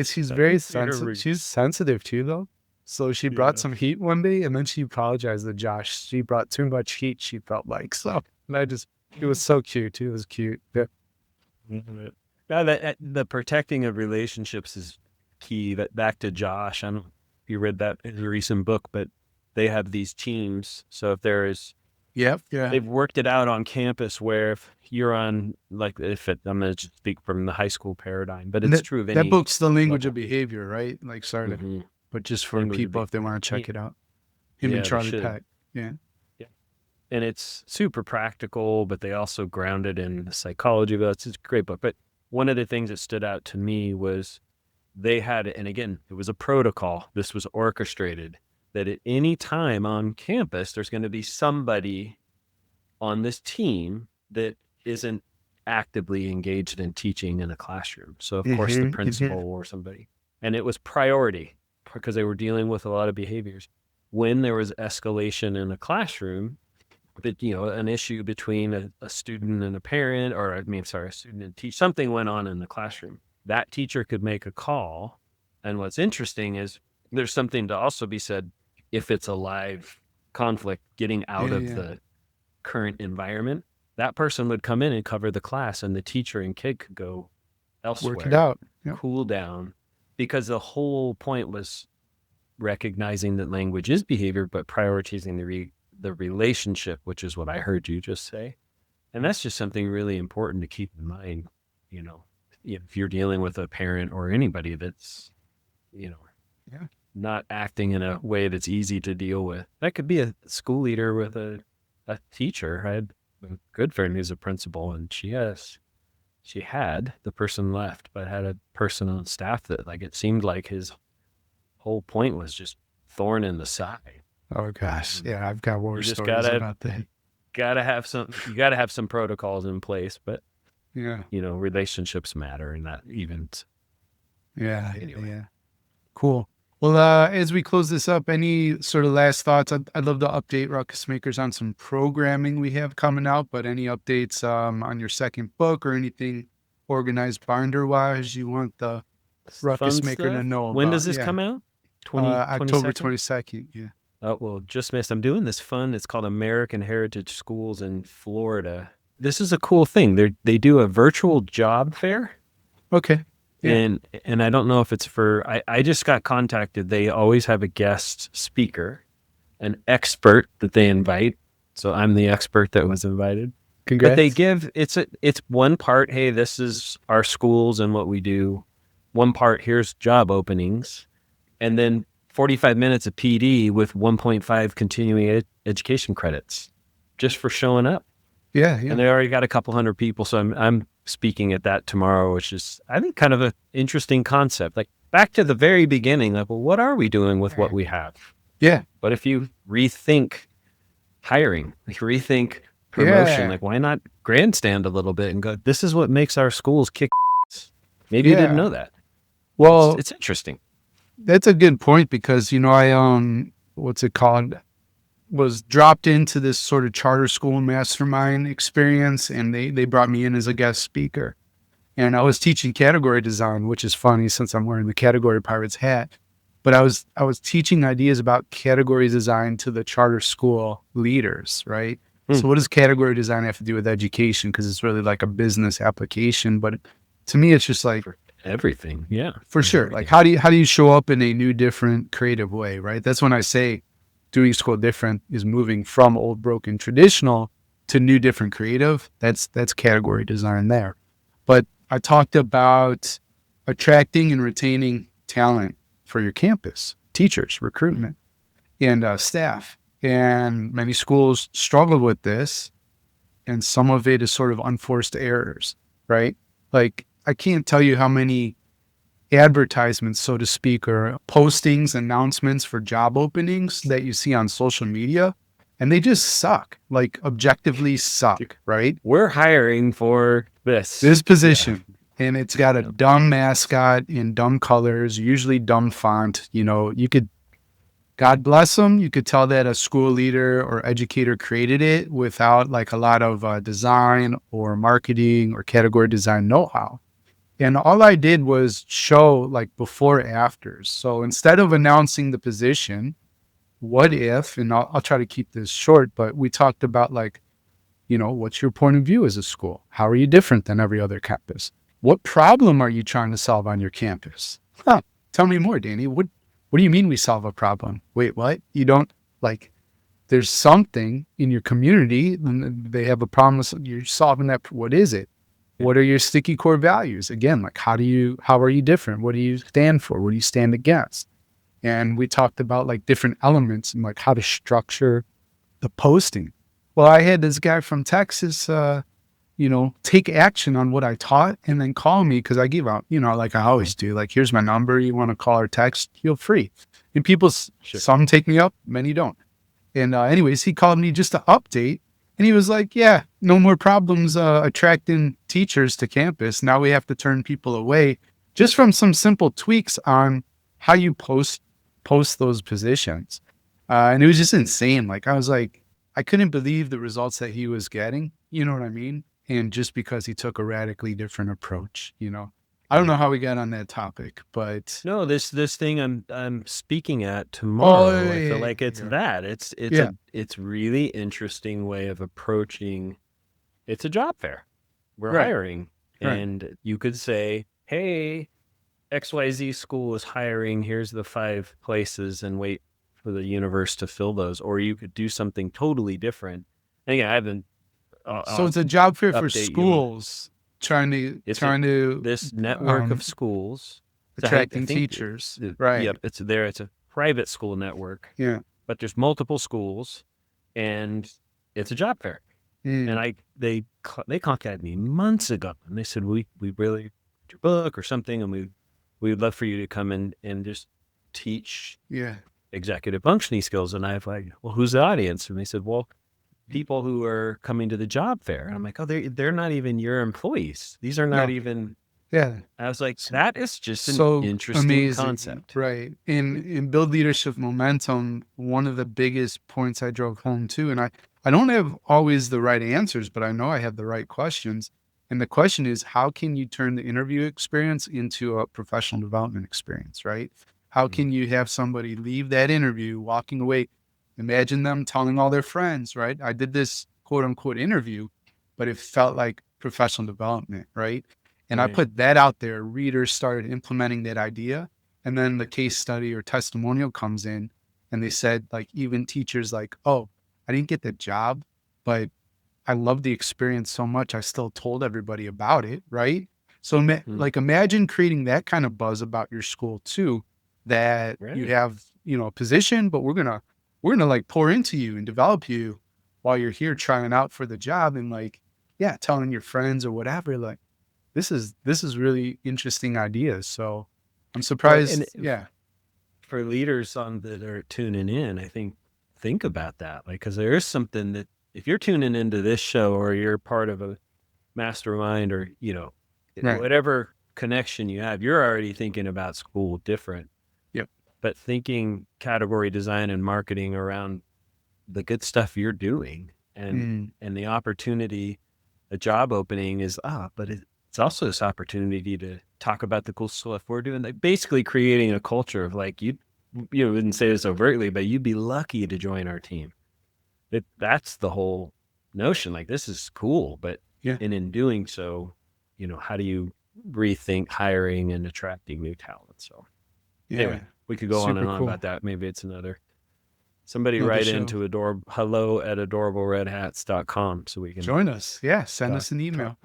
she's I very could see her sensitive. bring. She's sensitive too, though. So she brought Yeah. some heat one day, and then she apologized to Josh. She brought too much heat, she felt like. So, and it was so cute too. It was cute. Yeah. Now the protecting of relationships is key. That back to Josh. I don't know if you read that in a recent book, but they have these teams. So if there is, Yep. Yeah. they've worked it out on campus where if you're on, like, I'm going to speak from the high school paradigm, but it's true of that any book's The Language level. of Behavior, right? Like, sorry, Mhm. but just for Language of people if they want to check it out. Him and they Charlie should. Peck. Yeah. Yeah. And it's super practical, but they also grounded in the psychology of it. It's a great book. But one of the things that stood out to me was they had, and again, it was a protocol. This was orchestrated that at any time on campus, there's going to be somebody on this team that isn't actively engaged in teaching in a classroom. So of course the principal or somebody, and it was priority because they were dealing with a lot of behaviors. When there was escalation in a classroom, that, an issue between a student and a parent, or a student and teacher, something went on in the classroom, that teacher could make a call. And what's interesting is there's something to also be said, if it's a live conflict, getting out of the current environment, that person would come in and cover the class, and the teacher and kid could go elsewhere, work it out, cool down, because the whole point was recognizing that language is behavior, but prioritizing the relationship, which is what I heard you just say. And that's just something really important to keep in mind, if you're dealing with a parent or anybody that's, not acting in a way that's easy to deal with. That could be a school leader with a teacher. I had a good friend who's a principal, and she had the person left, but had a person on staff that, like, it seemed like his whole point was just thorn in the side. Oh gosh. Yeah. I've got war stories about that. You gotta have some protocols in place, but relationships matter in that event. Yeah. Anyway. Yeah. Cool. Well, as we close this up, any sort of last thoughts? I'd love to update Ruckus Makers on some programming we have coming out, but any updates on your second book or anything organized binder-wise you want the Ruckus Maker to know about? When does this come out? October 22nd. Yeah. Oh, well, just missed. I'm doing this fun. It's called American Heritage Schools in Florida. This is a cool thing. They do a virtual job fair. Okay. Yeah. And I don't know if it's I just got contacted. They always have a guest speaker, an expert that they invite. So I'm the expert that was invited. Congrats. But they give, it's one part, hey, this is our schools and what we do. One part, here's job openings. And then 45 minutes of PD with 1.5 continuing education credits just for showing up. Yeah. And they already got a couple hundred people. So I'm speaking at that tomorrow, which is, I think, kind of an interesting concept. Like, back to the very beginning, like, well, what are we doing with what we have? Yeah. But if you rethink hiring, like rethink promotion, like, why not grandstand a little bit and go, this is what makes our schools kick ass. Maybe you didn't know that. Well, it's interesting. That's a good point because, I, what's it called? Was dropped into this sort of charter school mastermind experience, and they brought me in as a guest speaker. And I was teaching category design, which is funny since I'm wearing the Category Pirates hat. But I was teaching ideas about category design to the charter school leaders, right? So what does category design have to do with education? Because it's really like a business application. But to me, it's just like everything. Yeah, for sure. Like, how do you show up in a new, different, creative way, right? That's when I say doing school different is moving from old, broken, traditional to new, different, creative. That's category design there. But I talked about attracting and retaining talent for your campus, teachers, recruitment, and staff. And many schools struggle with this, and some of it is sort of unforced errors, right? Like, I can't tell you how many advertisements, so to speak, or postings, announcements for job openings that you see on social media, and they just suck, like objectively suck, right? We're hiring for this position. and it's got a dumb mascot in dumb colors, usually dumb font. You know, you could, God bless them, you could tell that a school leader or educator created it without like a lot of design or marketing or category design know-how. And all I did was show like before afters. So instead of announcing the position, what if, and I'll try to keep this short, but we talked about like, you know, what's your point of view as a school? How are you different than every other campus? What problem are you trying to solve on your campus? Huh, tell me more, Danny. What do you mean we solve a problem? Wait, what? You don't like, there's something in your community and they have a problem. You're solving that. What is it? What are your sticky core values? Again, like how are you different? What do you stand for? What do you stand against? And we talked about like different elements and like how to structure the posting. Well, I had this guy from Texas, you know, take action on what I taught and then call me because I give out, you know, like I always do, like, here's my number. You want to call or text, feel free. And people, some take me up, many don't. And anyways, he called me just to update. And he was like, yeah, no more problems attracting teachers to campus. Now we have to turn people away just from some simple tweaks on how you post those positions. And it was just insane. Like, I was like, I couldn't believe the results that he was getting. You know what I mean? And just because he took a radically different approach, you know. I don't know how we got on that topic, but no, this thing I'm speaking at tomorrow, I feel like it's that. It's really interesting way of approaching. It's a job fair. We're hiring. And you could say, hey, XYZ school is hiring. Here's the 5 places and wait for the universe to fill those. Or you could do something totally different. And again, I haven't. So it's a job fair for schools trying to this network of schools attracting teachers. Right. Yep. It's a private school network. Yeah. But there's multiple schools and it's a job fair. And they contacted me months ago and they said, we really read your book or something. And we'd love for you to come in and just teach executive functioning skills. And I was like, well, who's the audience? And they said, well, people who are coming to the job fair. And I'm like, oh, they're not even your employees. These are not even. Yeah. I was like, that is just an interesting concept. Right. In build leadership momentum, one of the biggest points I drove home too, and I don't have always the right answers, but I know I have the right questions. And the question is, how can you turn the interview experience into a professional development experience, right? How can you have somebody leave that interview walking away? Imagine them telling all their friends, right? I did this quote unquote interview, but it felt like professional development, right? And I put that out there. Readers started implementing that idea. And then the case study or testimonial comes in and they said, like, even teachers like, oh, I didn't get the job, but I love the experience so much. I still told everybody about it. Right. So like, imagine creating that kind of buzz about your school too, that you have, you know, a position, but we're going to like pour into you and develop you while you're here trying out for the job and like, yeah, telling your friends or whatever, like, this is really interesting ideas. So I'm surprised. For leaders that are tuning in, I think about that. Like, cause there is something that if you're tuning into this show or you're part of a mastermind or, you know, whatever connection you have, you're already thinking about school different. Yep. But thinking category design and marketing around the good stuff you're doing and the opportunity, a job opening is but it's also this opportunity to talk about the cool stuff we're doing, like basically creating a culture of like, you wouldn't say this overtly, but you'd be lucky to join our team. That's the whole notion. Like, this is cool, but and in doing so, you know, how do you rethink hiring and attracting new talent? So anyway, we could go on and on about that. Maybe it's somebody write into hello@adorableredhats.com so we can join us. Yeah. Send us an email.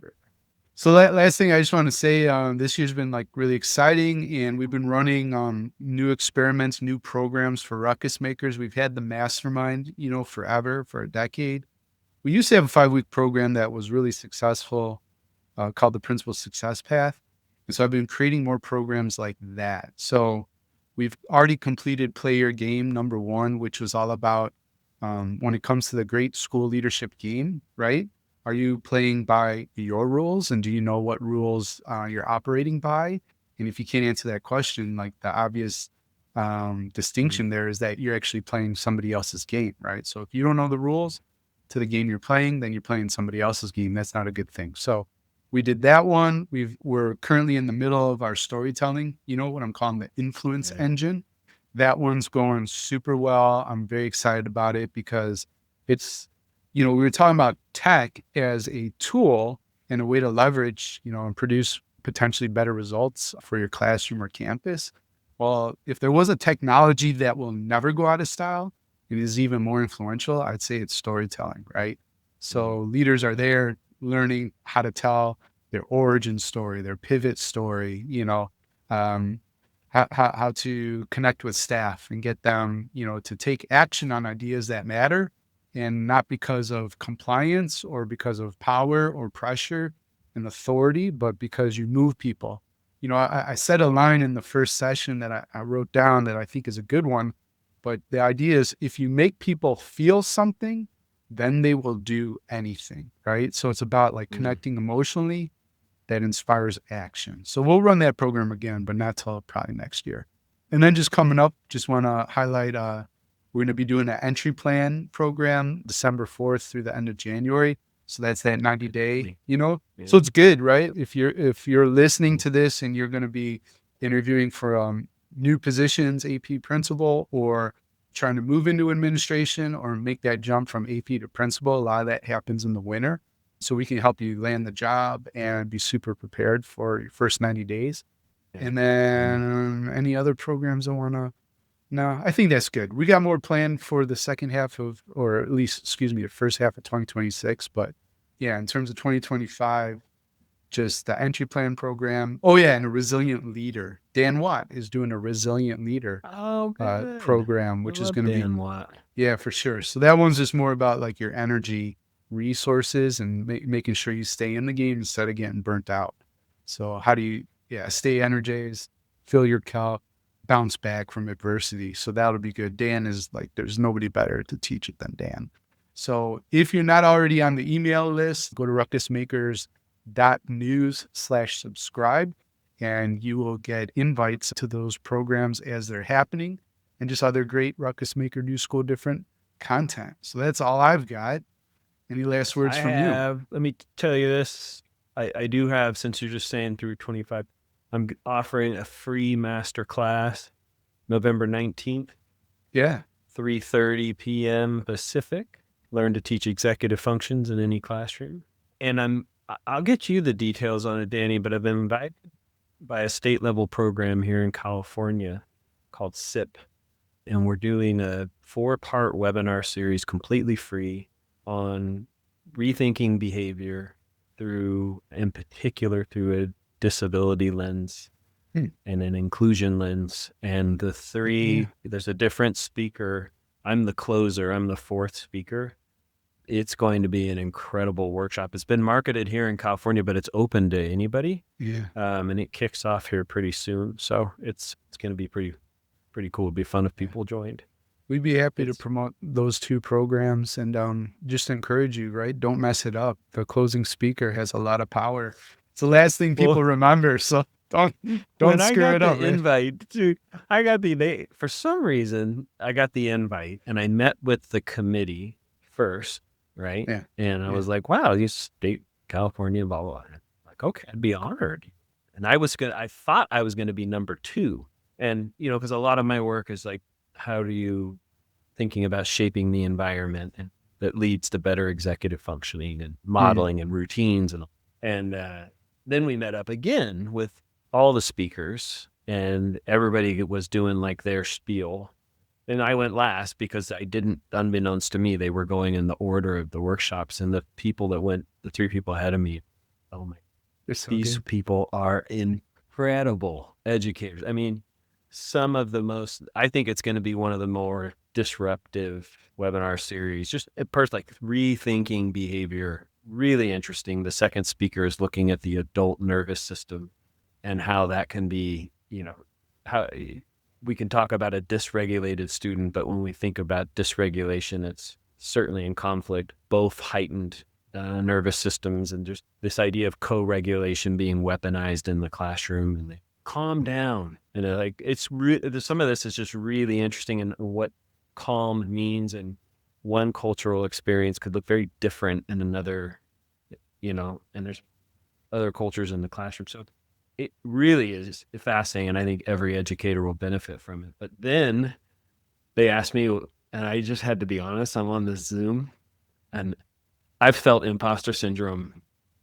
So last thing I just want to say, this year's been like really exciting and we've been running new experiments, new programs for Ruckus Makers. We've had the mastermind, you know, forever, for a decade. We used to have a 5-week program that was really successful called the Principal Success Path. And so I've been creating more programs like that. So we've already completed Play Your Game #1, which was all about when it comes to the great school leadership game, right? Are you playing by your rules, and do you know what rules you're operating by? And if you can't answer that question, like the obvious distinction there is that you're actually playing somebody else's game, right? So if you don't know the rules to the game you're playing, then you're playing somebody else's game. That's not a good thing. So we did that one. We're currently in the middle of our storytelling, what I'm calling the influence engine. That one's going super well. I'm very excited about it because it's, we were talking about tech as a tool and a way to leverage, and produce potentially better results for your classroom or campus. Well, if there was a technology that will never go out of style, it is even more influential, I'd say it's storytelling, right? So leaders are there learning how to tell their origin story, their pivot story, how to connect with staff and get them, to take action on ideas that matter, and not because of compliance or because of power or pressure and authority, but because you move people. I said a line in the first session that I wrote down that I think is a good one, but the idea is if you make people feel something, then they will do anything, right? So it's about like connecting emotionally that inspires action. So we'll run that program again, but not till probably next year. And then just coming up, just want to highlight, we're going to be doing an entry plan program December 4th through the end of January. So that's that 90-day, So it's good, right? If you're listening to this and you're going to be interviewing for new positions, AP principal, or trying to move into administration or make that jump from AP to principal, a lot of that happens in the winter. So we can help you land the job and be super prepared for your first 90 days. And then any other programs no, I think that's good. We got more planned for the second half or at least, the first half of 2026. But yeah, in terms of 2025, just the entry plan program. Oh yeah, and a resilient leader. Dan Watt is doing a resilient leader program, which is going to be Dan Watt. Yeah, for sure. So that one's just more about like your energy resources and making sure you stay in the game instead of getting burnt out. So how do you stay energized, fill your cup, bounce back from adversity? So that'll be good. Dan is like, there's nobody better to teach it than Dan. So if you're not already on the email list, go to ruckusmakers.news/subscribe and you will get invites to those programs as they're happening and just other great Ruckus Maker New School different content. So that's all I've got. Any last words from you? Let me tell you this. I do have, since you're just saying through 25, I'm offering a free masterclass November 19th. Yeah. 3:30 p.m. Pacific. Learn to teach executive functions in any classroom. And I'll get you the details on it, Danny, but I've been invited by a state level program here in California called SIP. And we're doing a 4-part webinar series completely free on rethinking behavior in particular through a disability lens and an inclusion lens. And there's a different speaker. I'm the closer. I'm the 4th speaker. It's going to be an incredible workshop. It's been marketed here in California, but it's open to anybody. Yeah. And it kicks off here pretty soon. So it's going to be pretty cool. It'd be fun if people joined. We'd be happy to promote those 2 programs and just encourage you, right? Don't mess it up. The closing speaker has a lot of power. It's the last thing people remember. So don't screw it up. For some reason, I got the invite and I met with the committee first, right? Yeah. And I was like, wow, you state California, blah, blah, blah. Like, okay, I'd be honored. And I thought I was going to be number 2. And, because a lot of my work is like, how do you thinking about shaping the environment and that leads to better executive functioning and modeling and routines. And then we met up again with all the speakers and everybody was doing like their spiel. And I went last because unbeknownst to me, they were going in the order of the workshops, and the 3 people ahead of me, oh my, these people are incredible educators. I mean, I think it's going to be one of the more disruptive webinar series, just like rethinking behavior, really interesting. The second speaker is looking at the adult nervous system and how that can be, how we can talk about a dysregulated student, but when we think about dysregulation, it's certainly in conflict, both heightened nervous systems, and just this idea of co-regulation being weaponized in the classroom, and they calm down. And like, some of this is just really interesting, and what calm means, and one cultural experience could look very different in another, and there's other cultures in the classroom. So it really is fascinating, and I think every educator will benefit from it. But then they asked me, and I just had to be honest, I'm on this Zoom, and I've felt imposter syndrome,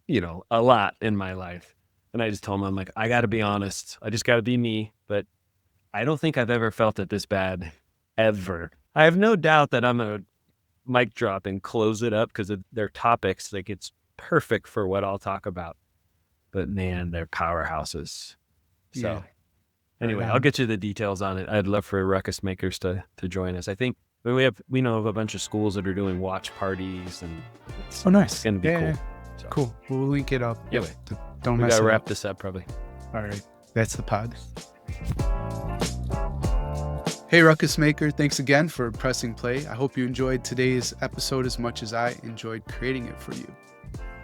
a lot in my life. And I just told them, I'm like, I got to be honest. I just got to be me. But I don't think I've ever felt it this bad, ever. I have no doubt that I'm a mic drop and close it up because of their topics. Like, it's perfect for what I'll talk about. But man, they're powerhouses. So anyway, I'll get you the details on it. I'd love for Ruckus Makers to join us. I think we know of a bunch of schools that are doing watch parties, and it's nice. It's gonna be cool. Yeah. So, cool. We'll link it up. Yeah. Don't we mess gotta it wrap up. this up probably. All right. That's the pod. Hey, Ruckus Maker. Thanks again for pressing play. I hope you enjoyed today's episode as much as I enjoyed creating it for you.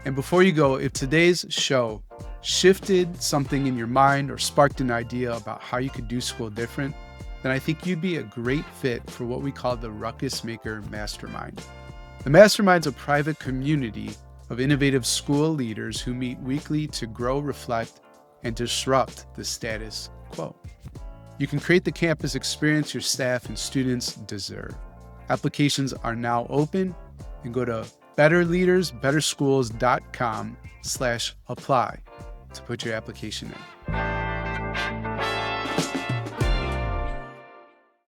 And before you go, if today's show shifted something in your mind or sparked an idea about how you could do school different, then I think you'd be a great fit for what we call the Ruckus Maker Mastermind. The Mastermind's a private community of innovative school leaders who meet weekly to grow, reflect, and disrupt the status quo. You can create the campus experience your staff and students deserve. Applications are now open, and go to betterleadersbetterschools.com/apply to put your application in.